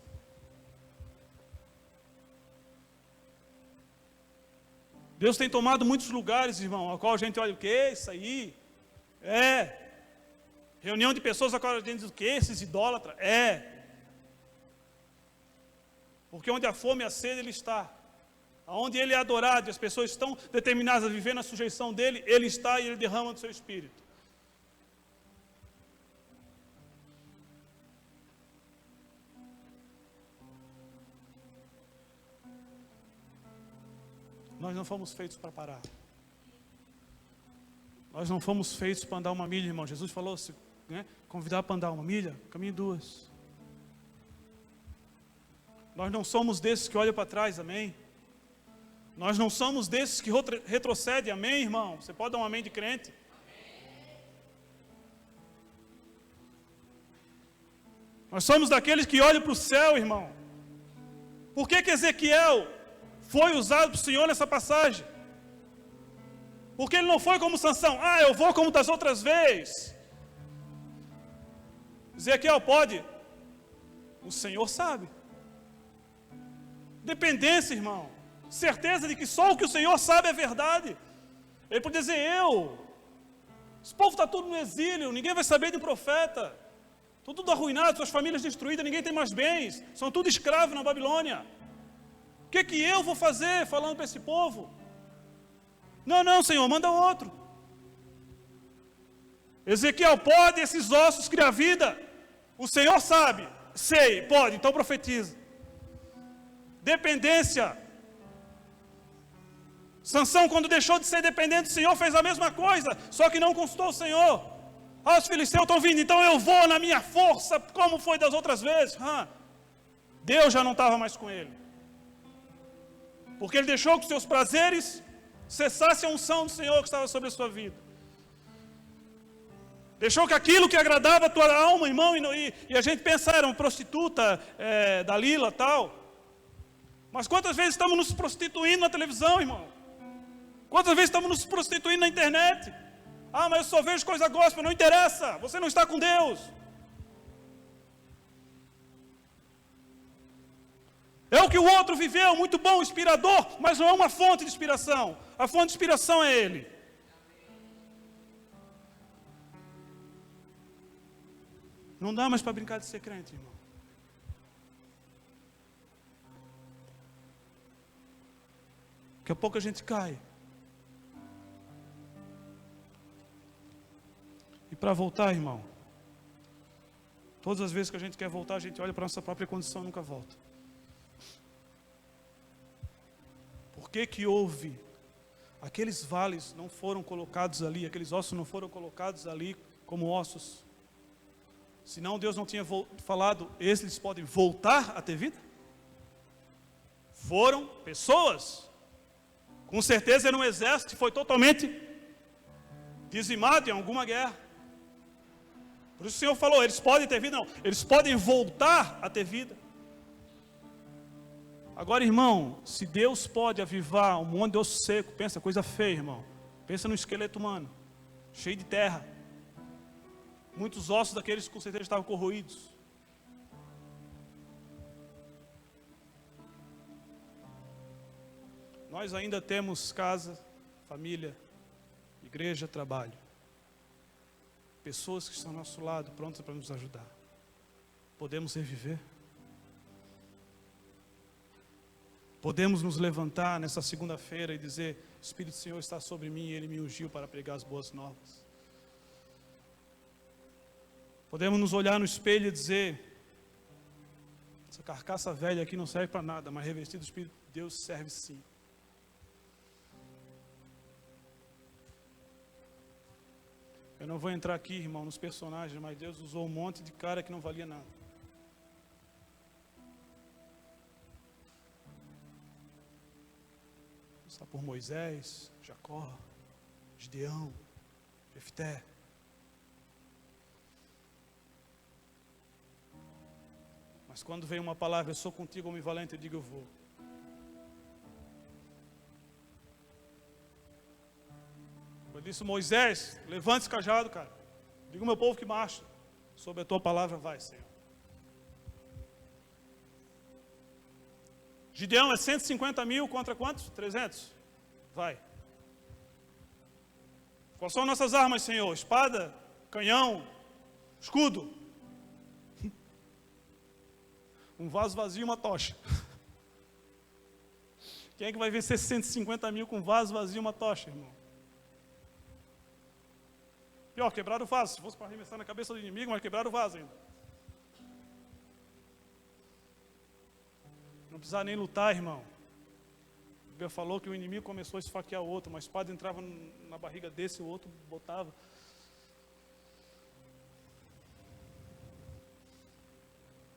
Deus tem tomado muitos lugares, irmão, ao qual a gente olha, o que? Isso aí? Reunião de pessoas a qual a gente diz, o que? Esses idólatras? Porque onde a fome e a sede ele está. Onde ele é adorado e as pessoas estão determinadas a viver na sujeição dele, ele está e ele derrama do seu Espírito. Nós não fomos feitos para parar. Nós não fomos feitos para andar uma milha, irmão. Jesus falou, se convidar para andar uma milha, caminhe 2. Nós não somos desses que olham para trás, amém? Nós não somos desses que retrocedem, amém, irmão? Você pode dar um amém de crente? Nós somos daqueles que olham para o céu, irmão. Por que Ezequiel foi usado para o Senhor nessa passagem? Porque ele não foi como Sansão, eu vou como das outras vezes. Ezequiel pode? O Senhor sabe. Dependência, irmão. Certeza de que só o que o Senhor sabe é verdade. Ele pode dizer, esse povo está tudo no exílio, ninguém vai saber de profeta. Estão tudo arruinado, suas famílias destruídas, ninguém tem mais bens. São tudo escravos na Babilônia. O que eu vou fazer falando para esse povo? Não, Senhor, manda outro. Ezequiel, pode esses ossos criar vida? O Senhor sabe. Sei, pode, então profetiza. Dependência. Sansão, quando deixou de ser dependente do Senhor, fez a mesma coisa, só que não consultou o Senhor. Os filisteus estão vindo, então eu vou na minha força, como foi das outras vezes. Deus já não estava mais com ele. Porque ele deixou que os seus prazeres cessasse a unção do Senhor que estava sobre a sua vida. Deixou que aquilo que agradava a tua alma, irmão, e a gente pensa, era uma prostituta, Dalila, tal. Mas quantas vezes estamos nos prostituindo na televisão, irmão? Quantas vezes estamos nos prostituindo na internet? Mas eu só vejo coisa gospel, não interessa, você não está com Deus. É o que o outro viveu, muito bom, inspirador, mas não é uma fonte de inspiração. A fonte de inspiração é Ele. Não dá mais para brincar de ser crente, irmão. Daqui a pouco a gente cai. E para voltar, irmão, todas as vezes que a gente quer voltar, a gente olha para a nossa própria condição e nunca volta. Por que houve? Aqueles vales não foram colocados ali, aqueles ossos não foram colocados ali como ossos. Senão Deus não tinha falado, eles podem voltar a ter vida? Foram pessoas. Com certeza era um exército que foi totalmente dizimado em alguma guerra. Por isso o Senhor falou, eles podem ter vida? Não, eles podem voltar a ter vida. Agora, irmão, se Deus pode avivar um monte de osso seco, pensa, coisa feia, irmão. Pensa no esqueleto humano, cheio de terra. Muitos ossos daqueles com certeza estavam corroídos. Nós ainda temos casa, família, igreja, trabalho. Pessoas que estão ao nosso lado, prontas para nos ajudar. Podemos reviver? Podemos nos levantar nessa segunda-feira e dizer: o Espírito do Senhor está sobre mim e Ele me ungiu para pregar as boas novas. Podemos nos olhar no espelho e dizer: essa carcaça velha aqui não serve para nada, mas revestido do Espírito de Deus serve sim. Eu não vou entrar aqui, irmão, nos personagens, mas Deus usou um monte de cara que não valia nada. Está por Moisés, Jacó, Gideão, Jefté. Mas quando vem uma palavra, eu sou contigo, homem valente, eu digo: eu vou. Eu disse: Moisés, levante esse cajado, cara. Diga ao meu povo que marcha. Sobre a tua palavra vai, Senhor. Gideão é 150 mil contra quantos? 300? Vai. Quais são nossas armas, Senhor? Espada, canhão, escudo. Um vaso vazio e uma tocha. Quem é que vai vencer 150 mil com um vaso vazio e uma tocha, irmão? Pior, quebraram o vaso. Se fosse para arremessar na cabeça do inimigo, mas quebraram o vaso ainda. Não precisava nem lutar, irmão. A Bíblia falou que o inimigo começou a esfaquear o outro. Uma espada entrava na barriga desse, o outro botava.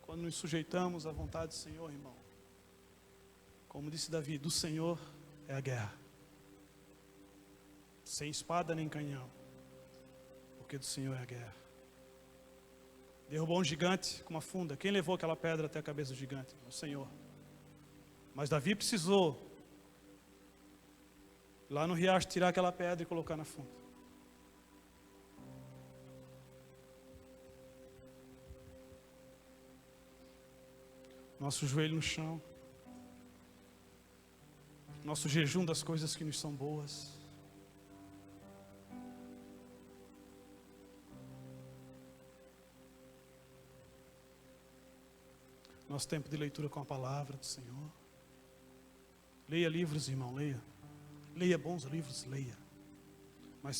Quando nos sujeitamos à vontade do Senhor, irmão, como disse Davi, do Senhor é a guerra. Sem espada nem canhão. Porque do Senhor é a guerra. Derrubou um gigante com uma funda. Quem levou aquela pedra até a cabeça do gigante? O Senhor. Mas Davi precisou lá no riacho tirar aquela pedra e colocar na funda. Nosso joelho no chão. Nosso jejum das coisas que nos são boas. Nosso tempo de leitura com a palavra do Senhor. Leia livros, irmão, leia. Leia bons livros, leia. Mas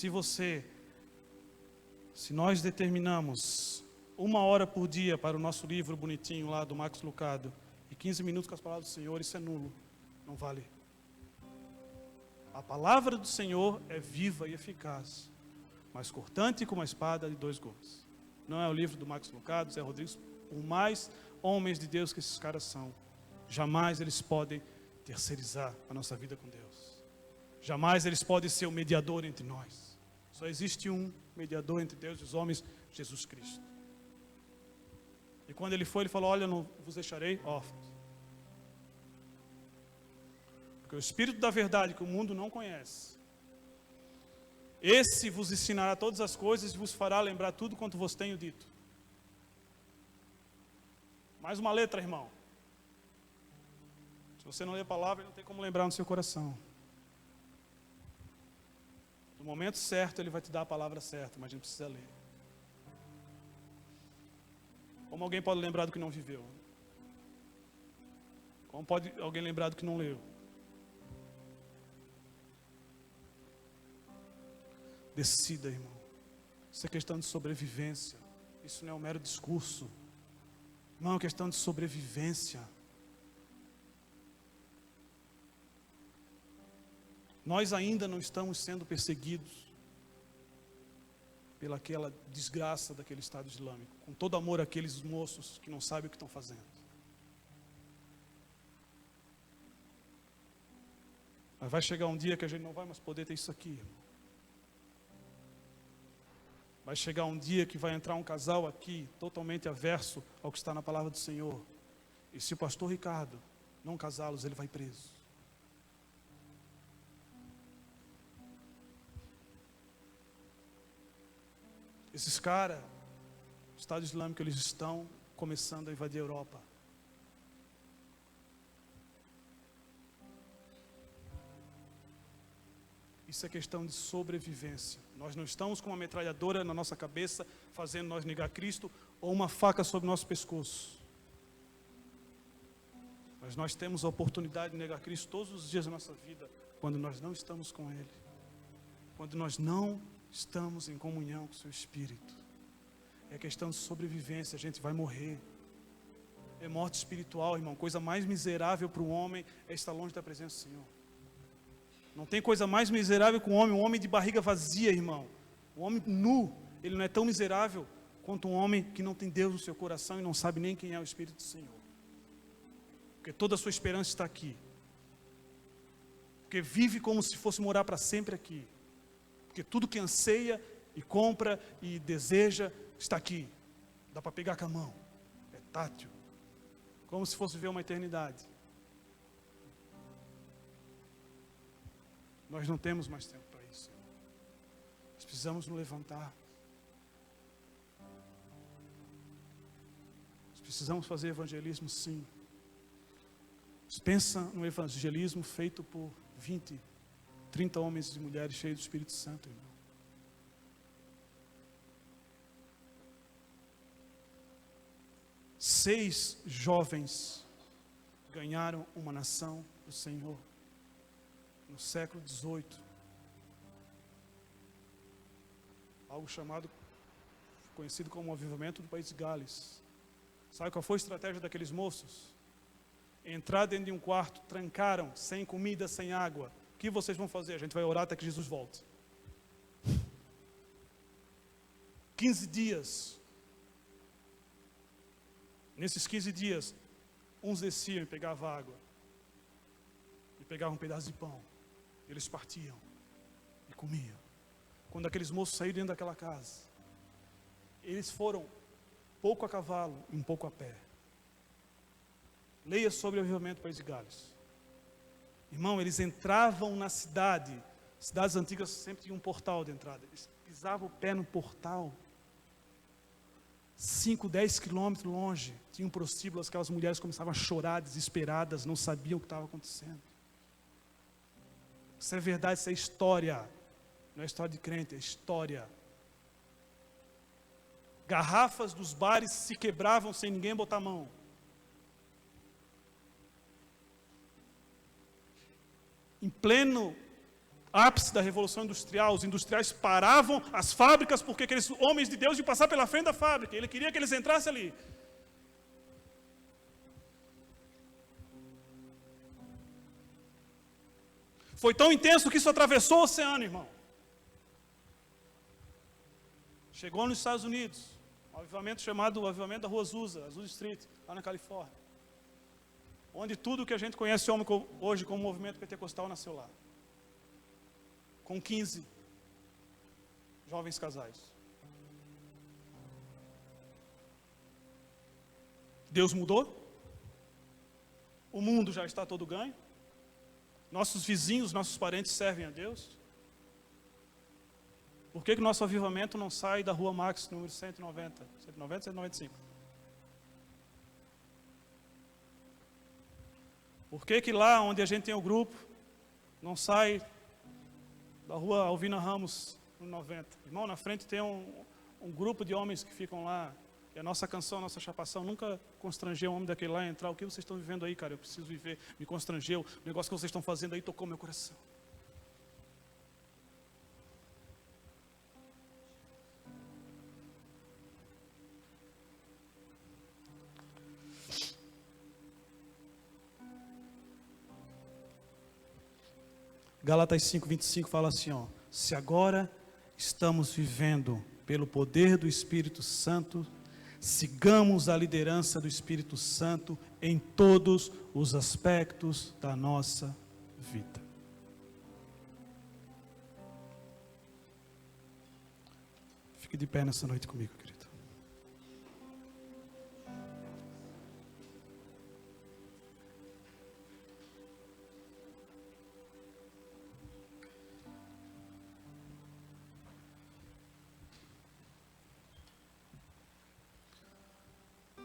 se nós determinamos 1 hora por dia para o nosso livro bonitinho lá do Max Lucado e 15 minutos com as palavras do Senhor, isso é nulo, não vale. A palavra do Senhor é viva e eficaz, mas cortante como a espada de 2 gumes. Não é o livro do Max Lucado, Zé Rodrigues, por mais homens de Deus que esses caras são, jamais eles podem terceirizar a nossa vida com Deus. Jamais eles podem ser o mediador entre nós. Só existe um mediador entre Deus e os homens, Jesus Cristo. E quando ele foi, ele falou: olha, não vos deixarei órfãos. Porque o Espírito da verdade que o mundo não conhece, esse vos ensinará todas as coisas e vos fará lembrar tudo quanto vos tenho dito. Mais uma letra, irmão. Se você não lê a palavra, não tem como lembrar no seu coração. No momento certo, Ele vai te dar a palavra certa, mas a gente precisa ler. Como alguém pode lembrar do que não viveu? Como pode alguém lembrar do que não leu? Decida, irmão. Isso é questão de sobrevivência. Isso não é um mero discurso. Não é uma questão de sobrevivência. Nós ainda não estamos sendo perseguidos pelaquela desgraça daquele Estado Islâmico, com todo amor àqueles moços que não sabem o que estão fazendo. Mas vai chegar um dia que a gente não vai mais poder ter isso aqui, irmão. Vai chegar um dia que vai entrar um casal aqui, totalmente averso ao que está na palavra do Senhor. E se o pastor Ricardo não casá-los, ele vai preso. Esses caras, o Estado Islâmico, eles estão começando a invadir a Europa. Isso é questão de sobrevivência. Nós não estamos com uma metralhadora na nossa cabeça, fazendo nós negar Cristo, ou uma faca sobre o nosso pescoço. Mas nós temos a oportunidade de negar Cristo todos os dias da nossa vida, quando nós não estamos com Ele. Quando nós não estamos em comunhão com o seu Espírito. É questão de sobrevivência, a gente vai morrer. É morte espiritual, irmão. Coisa mais miserável para o homem é estar longe da presença do Senhor. Não tem coisa mais miserável que um homem de barriga vazia, irmão. O homem nu, ele não é tão miserável quanto um homem que não tem Deus no seu coração e não sabe nem quem é o Espírito do Senhor. Porque toda a sua esperança está aqui. Porque vive como se fosse morar para sempre aqui. Porque tudo que anseia e compra e deseja está aqui. Dá para pegar com a mão. É tátil. Como se fosse ver uma eternidade. Nós não temos mais tempo para isso. Nós precisamos nos levantar. Nós precisamos fazer evangelismo, sim. Pensa no evangelismo feito por 20, 30 homens e mulheres cheios do Espírito Santo, irmão. Seis jovens ganharam uma nação do Senhor no século XVIII. Algo chamado, conhecido como o avivamento do país de Gales. Sabe qual foi a estratégia daqueles moços? Entrar dentro de um quarto, trancaram, sem comida, sem água. O que vocês vão fazer? A gente vai orar até que Jesus volte. 15 dias. Nesses 15 dias, uns desciam e pegavam água. E pegavam um pedaço de pão. Eles partiam e comiam. Quando aqueles moços saíram dentro daquela casa, eles foram pouco a cavalo e um pouco a pé. Leia sobre o avivamento do país de Gales. Irmão, eles entravam na cidade. Cidades antigas sempre tinham um portal de entrada. Eles pisavam o pé no portal. 5, 10 quilômetros longe, tinha um prostíbulo, aquelas mulheres começavam a chorar, desesperadas, não sabiam o que estava acontecendo. Isso é verdade, isso é história. Não é história de crente, é história. Garrafas dos bares se quebravam sem ninguém botar a mão. Em pleno ápice da Revolução Industrial, os industriais paravam as fábricas porque aqueles homens de Deus iam passar pela frente da fábrica. Ele queria que eles entrassem ali. Foi tão intenso que isso atravessou o oceano, irmão. Chegou nos Estados Unidos, um avivamento chamado o avivamento da Rua Azusa, Azusa Street, lá na Califórnia. Onde tudo que a gente conhece hoje como movimento pentecostal nasceu lá. Com 15 jovens casais. Deus mudou? O mundo já está todo ganho? Nossos vizinhos, nossos parentes servem a Deus? Por que o nosso avivamento não sai da Rua Max, número 190? 190, 195? Por que lá onde a gente tem o grupo, não sai da Rua Alvina Ramos, no 90? Irmão, na frente tem um grupo de homens que ficam lá. E a nossa canção, a nossa chapação nunca constrangeu o homem daquele lá a entrar. O que vocês estão vivendo aí, cara? Eu preciso viver. Me constrangeu. O negócio que vocês estão fazendo aí tocou meu coração. Gálatas 5:25 fala assim, ó: se agora estamos vivendo pelo poder do Espírito Santo, sigamos a liderança do Espírito Santo em todos os aspectos da nossa vida. Fique de pé nessa noite comigo, querido.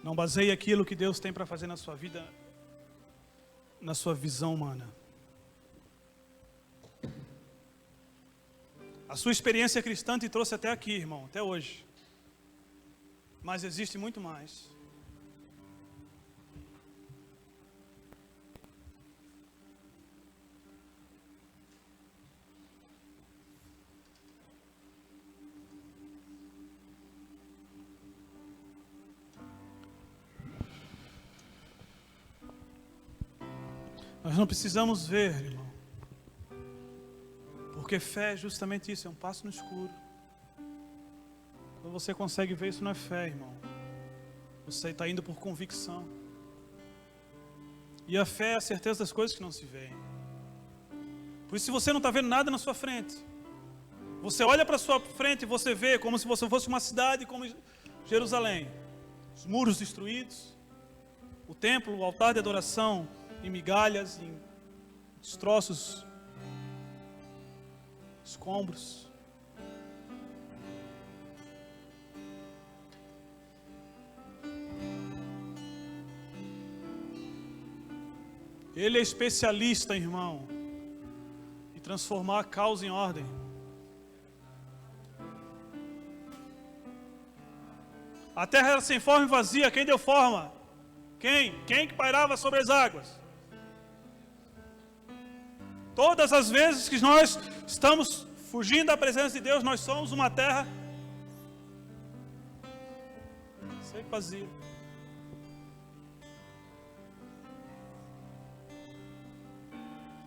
Não baseie aquilo que Deus tem para fazer na sua vida na sua visão humana. A sua experiência cristã te trouxe até aqui, irmão, até hoje. Mas existe muito mais. Nós não precisamos ver, irmão. Porque fé é justamente isso, é um passo no escuro. Quando você consegue ver, isso não é fé, irmão. Você está indo por convicção. E a fé é a certeza das coisas que não se veem. Por isso, se você não está vendo nada na sua frente, você olha para a sua frente e você vê como se você fosse uma cidade como Jerusalém. Os muros destruídos, o templo, o altar de adoração em migalhas, em destroços, escombros. Ele é especialista, irmão, em transformar a causa em ordem. A terra era sem forma e vazia, quem deu forma? Quem? Quem que pairava sobre as águas? Todas as vezes que nós estamos fugindo da presença de Deus, nós somos uma terra sem vazia.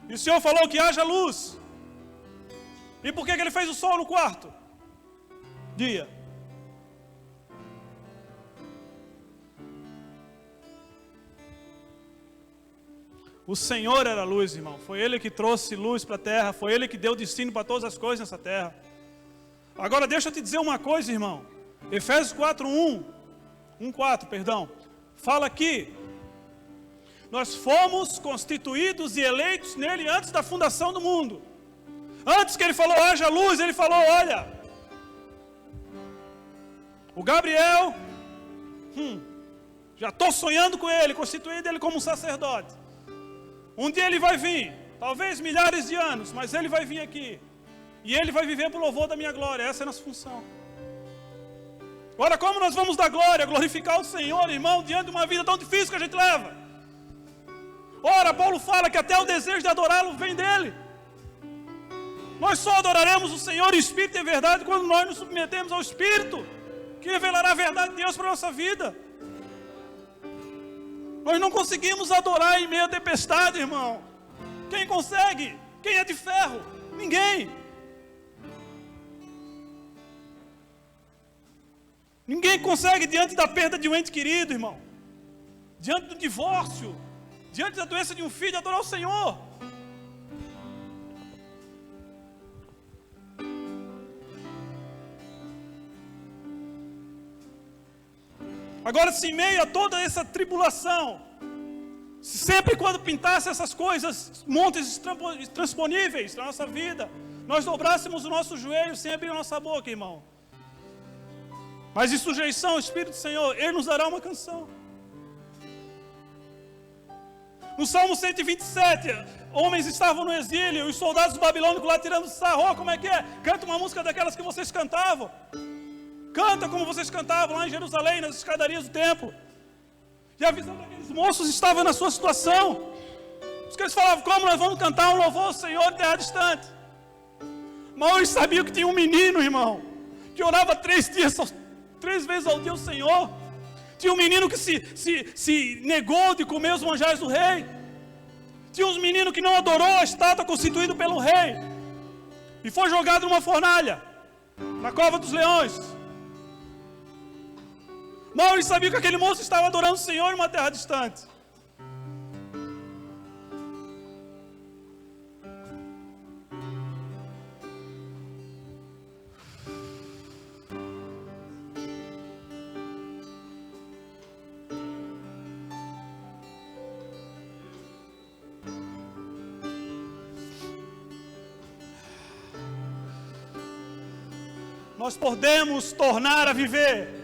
E o Senhor falou que haja luz. E por que Ele fez o sol no quarto dia? O Senhor era a luz, irmão. Foi Ele que trouxe luz para a terra. Foi Ele que deu destino para todas as coisas nessa terra. Agora deixa eu te dizer uma coisa, irmão. Efésios 1:4, fala que nós fomos constituídos e eleitos nele antes da fundação do mundo. Antes que Ele falou, haja luz, Ele falou, olha, o Gabriel, já estou sonhando com ele, constituindo ele como um sacerdote. Um dia ele vai vir, talvez milhares de anos, mas ele vai vir aqui. E ele vai viver para o louvor da minha glória, essa é a nossa função. Agora, como nós vamos dar glória, glorificar o Senhor, irmão, diante de uma vida tão difícil que a gente leva? Ora, Paulo fala que até o desejo de adorá-lo vem dele. Nós só adoraremos o Senhor em espírito e em verdade quando nós nos submetemos ao Espírito, que revelará a verdade de Deus para a nossa vida. Nós não conseguimos adorar em meio à tempestade, irmão. Quem consegue? Quem é de ferro? Ninguém. Ninguém consegue diante da perda de um ente querido, irmão. Diante do divórcio, diante da doença de um filho, adorar o Senhor. Agora, se em meio a toda essa tribulação, se sempre quando pintasse essas coisas, montes intransponíveis na nossa vida, nós dobrássemos o nosso joelho sem abrir a nossa boca, irmão. Mas em sujeição ao Espírito do Senhor, Ele nos dará uma canção. No Salmo 127, homens estavam no exílio, os soldados babilônicos lá tirando sarro, como é que é? Canta uma música daquelas que vocês cantavam. Canta como vocês cantavam lá em Jerusalém, nas escadarias do templo. E a visão daqueles moços estava na sua situação. Os que eles falavam, como nós vamos cantar um louvor ao Senhor em terra distante? Mas eles sabiam que tinha um menino, irmão, que orava 3 vezes ao dia ao Senhor. Tinha um menino que se negou de comer os manjares do rei. Tinha um menino que não adorou a estátua constituída pelo rei. E foi jogado numa fornalha, na cova dos leões. Mal ele sabia que aquele moço estava adorando o Senhor em uma terra distante. Nós podemos tornar a viver.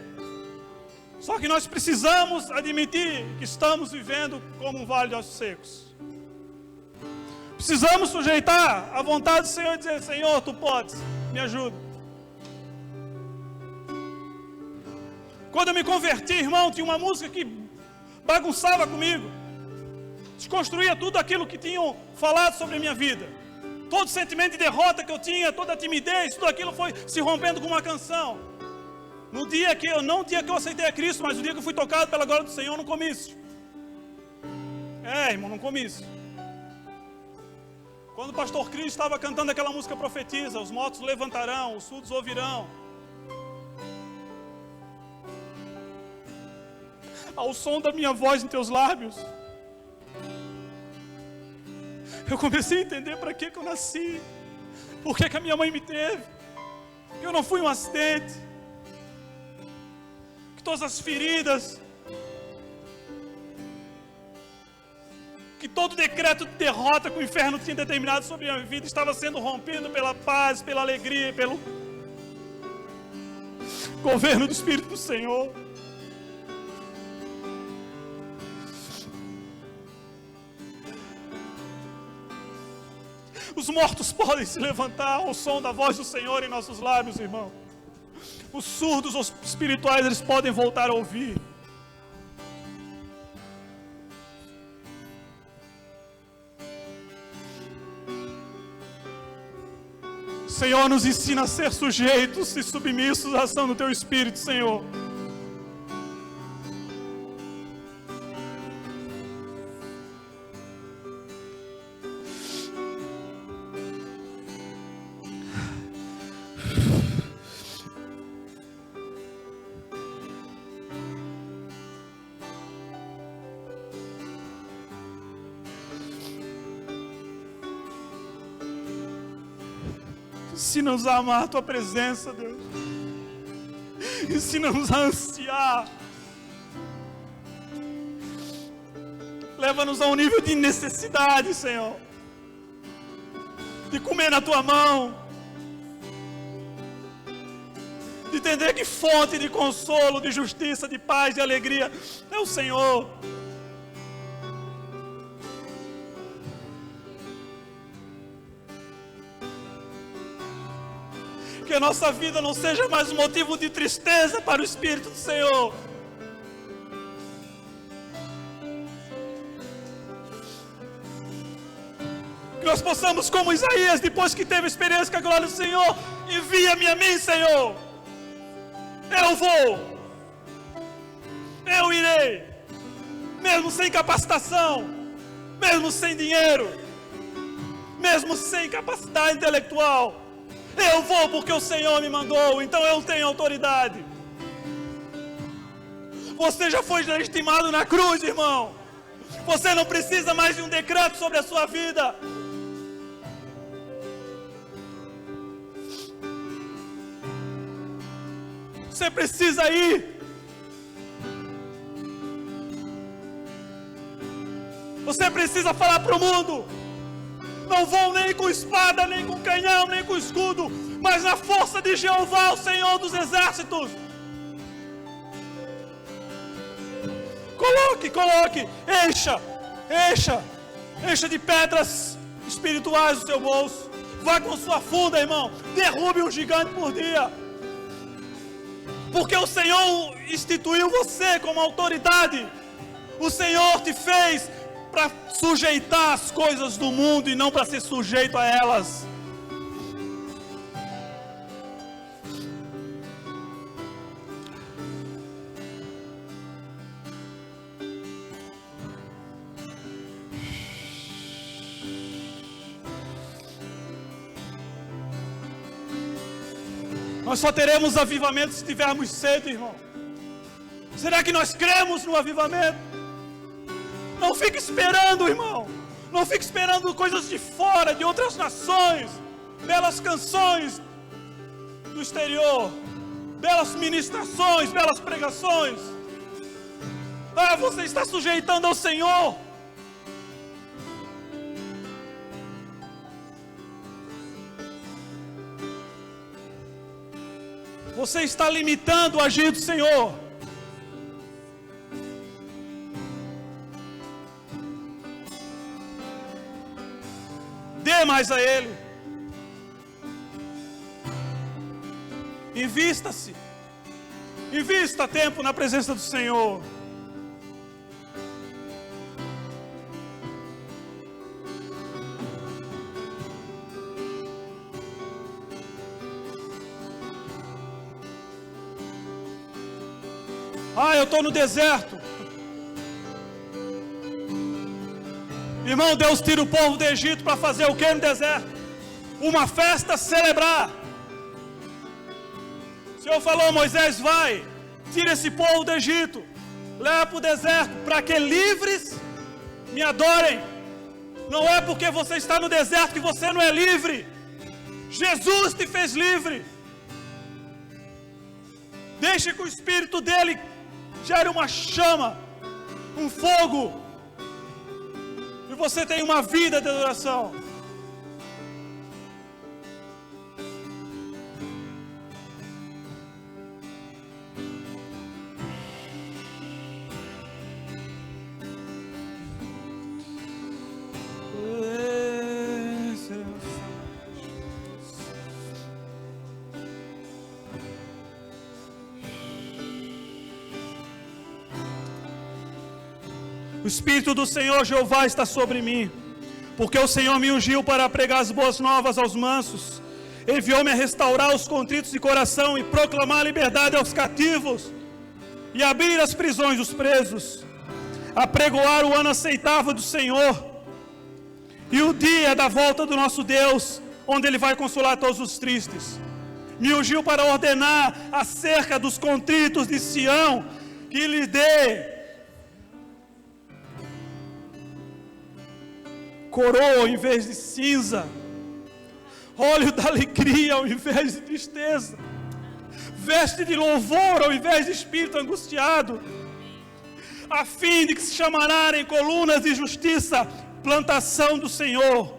Só Porque nós precisamos admitir que estamos vivendo como um vale de ossos secos. Precisamos sujeitar a vontade do Senhor e dizer: Senhor, Tu podes, me ajuda. Quando eu me converti, irmão, tinha uma música que bagunçava comigo, desconstruía tudo aquilo que tinham falado sobre a minha vida. Todo sentimento de derrota que eu tinha, toda a timidez, tudo aquilo foi se rompendo com uma canção. Não o dia que eu aceitei a Cristo, mas o dia que eu fui tocado pela glória do Senhor num comício. Irmão, num comício. Quando o pastor Cristo estava cantando aquela música profetiza: os mortos levantarão, os surdos ouvirão. Ao som da minha voz em teus lábios, eu comecei a entender para que eu nasci, por que a minha mãe me teve, que eu não fui um acidente, que todas as feridas, que todo decreto de derrota que o inferno tinha determinado sobre a minha vida estava sendo rompido pela paz, pela alegria e pelo governo do Espírito do Senhor. Os mortos podem se levantar ao som da voz do Senhor em nossos lábios, irmão. Os surdos espirituais, eles podem voltar a ouvir. Senhor, nos ensina a ser sujeitos e submissos à ação do Teu Espírito, Senhor. Ensina-nos a amar a Tua presença, Deus. Ensina-nos a ansiar. Leva-nos a um nível de necessidade, Senhor, de comer na Tua mão, de entender que fonte de consolo, de justiça, de paz, de alegria é o Senhor. Que a nossa vida não seja mais um motivo de tristeza para o Espírito do Senhor. Que nós possamos, como Isaías, depois que teve experiência com a glória do Senhor: envia-me a mim, Senhor. Eu vou. Eu irei. Mesmo sem capacitação, mesmo sem dinheiro, mesmo sem capacidade intelectual. Eu vou porque o Senhor me mandou, então eu tenho autoridade. Você já foi legitimado na cruz, irmão. Você não precisa mais de um decreto sobre a sua vida. Você precisa ir. Você precisa falar para o mundo: não vou nem com espada, nem com canhão, nem com escudo, mas na força de Jeová, o Senhor dos exércitos. Coloque, encha de pedras espirituais o seu bolso. Vá com sua funda, irmão, derrube um gigante por dia. Porque o Senhor instituiu você como autoridade. O Senhor te fez para sujeitar as coisas do mundo e não para ser sujeito a elas. Nós só teremos avivamento se tivermos sede, irmão. Será que nós cremos no avivamento? Não fique esperando, irmão. Não fique esperando coisas de fora, de outras nações. Belas canções do exterior. Belas ministrações, belas pregações. Você está sujeitando ao Senhor. Você está limitando o agir do Senhor. dê mais a Ele. Invista-se. Invista tempo na presença do Senhor. Eu estou no deserto. Irmão, Deus tira o povo do Egito para fazer o que no deserto? Uma festa, celebrar. O Senhor falou: Moisés, vai, tira esse povo do Egito, leva para o deserto, para que livres me adorem. Não é porque você está no deserto que você não é livre. Jesus te fez livre. Deixe que o Espírito dele gere uma chama, um fogo, e você tem uma vida de adoração. O Espírito do Senhor Jeová está sobre mim, porque o Senhor me ungiu para pregar as boas novas aos mansos, enviou-me a restaurar os contritos de coração e proclamar a liberdade aos cativos e abrir as prisões dos presos, a pregoar o ano aceitável do Senhor e o dia da volta do nosso Deus, onde Ele vai consolar todos os tristes. Me ungiu para ordenar acerca dos contritos de Sião, que lhe dê coroa em vez de cinza, óleo da alegria ao invés de tristeza, veste de louvor ao invés de espírito angustiado, a fim de que se chamarem colunas de justiça, plantação do Senhor,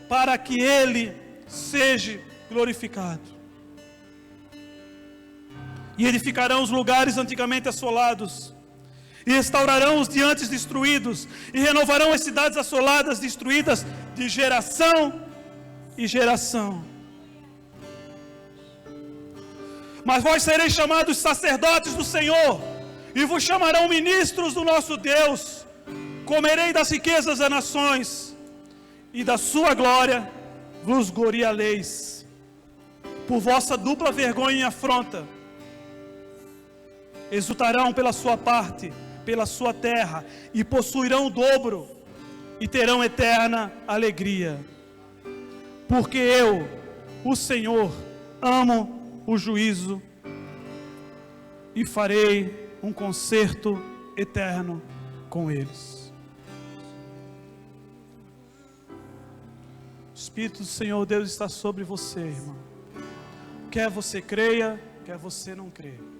para que Ele seja glorificado. E edificarão os lugares antigamente assolados, e restaurarão os diantes destruídos, e renovarão as cidades assoladas, destruídas, de geração e geração. Mas vós sereis chamados sacerdotes do Senhor, e vos chamarão ministros do nosso Deus. Comerei das riquezas das nações, e da sua glória vos gloriareis. Por vossa dupla vergonha e afronta, exultarão pela sua parte, pela sua terra, e possuirão o dobro, e terão eterna alegria. Porque eu, o Senhor, amo o juízo, e farei um concerto eterno com eles. O Espírito do Senhor Deus está sobre você, irmão. Quer você creia, quer você não creia.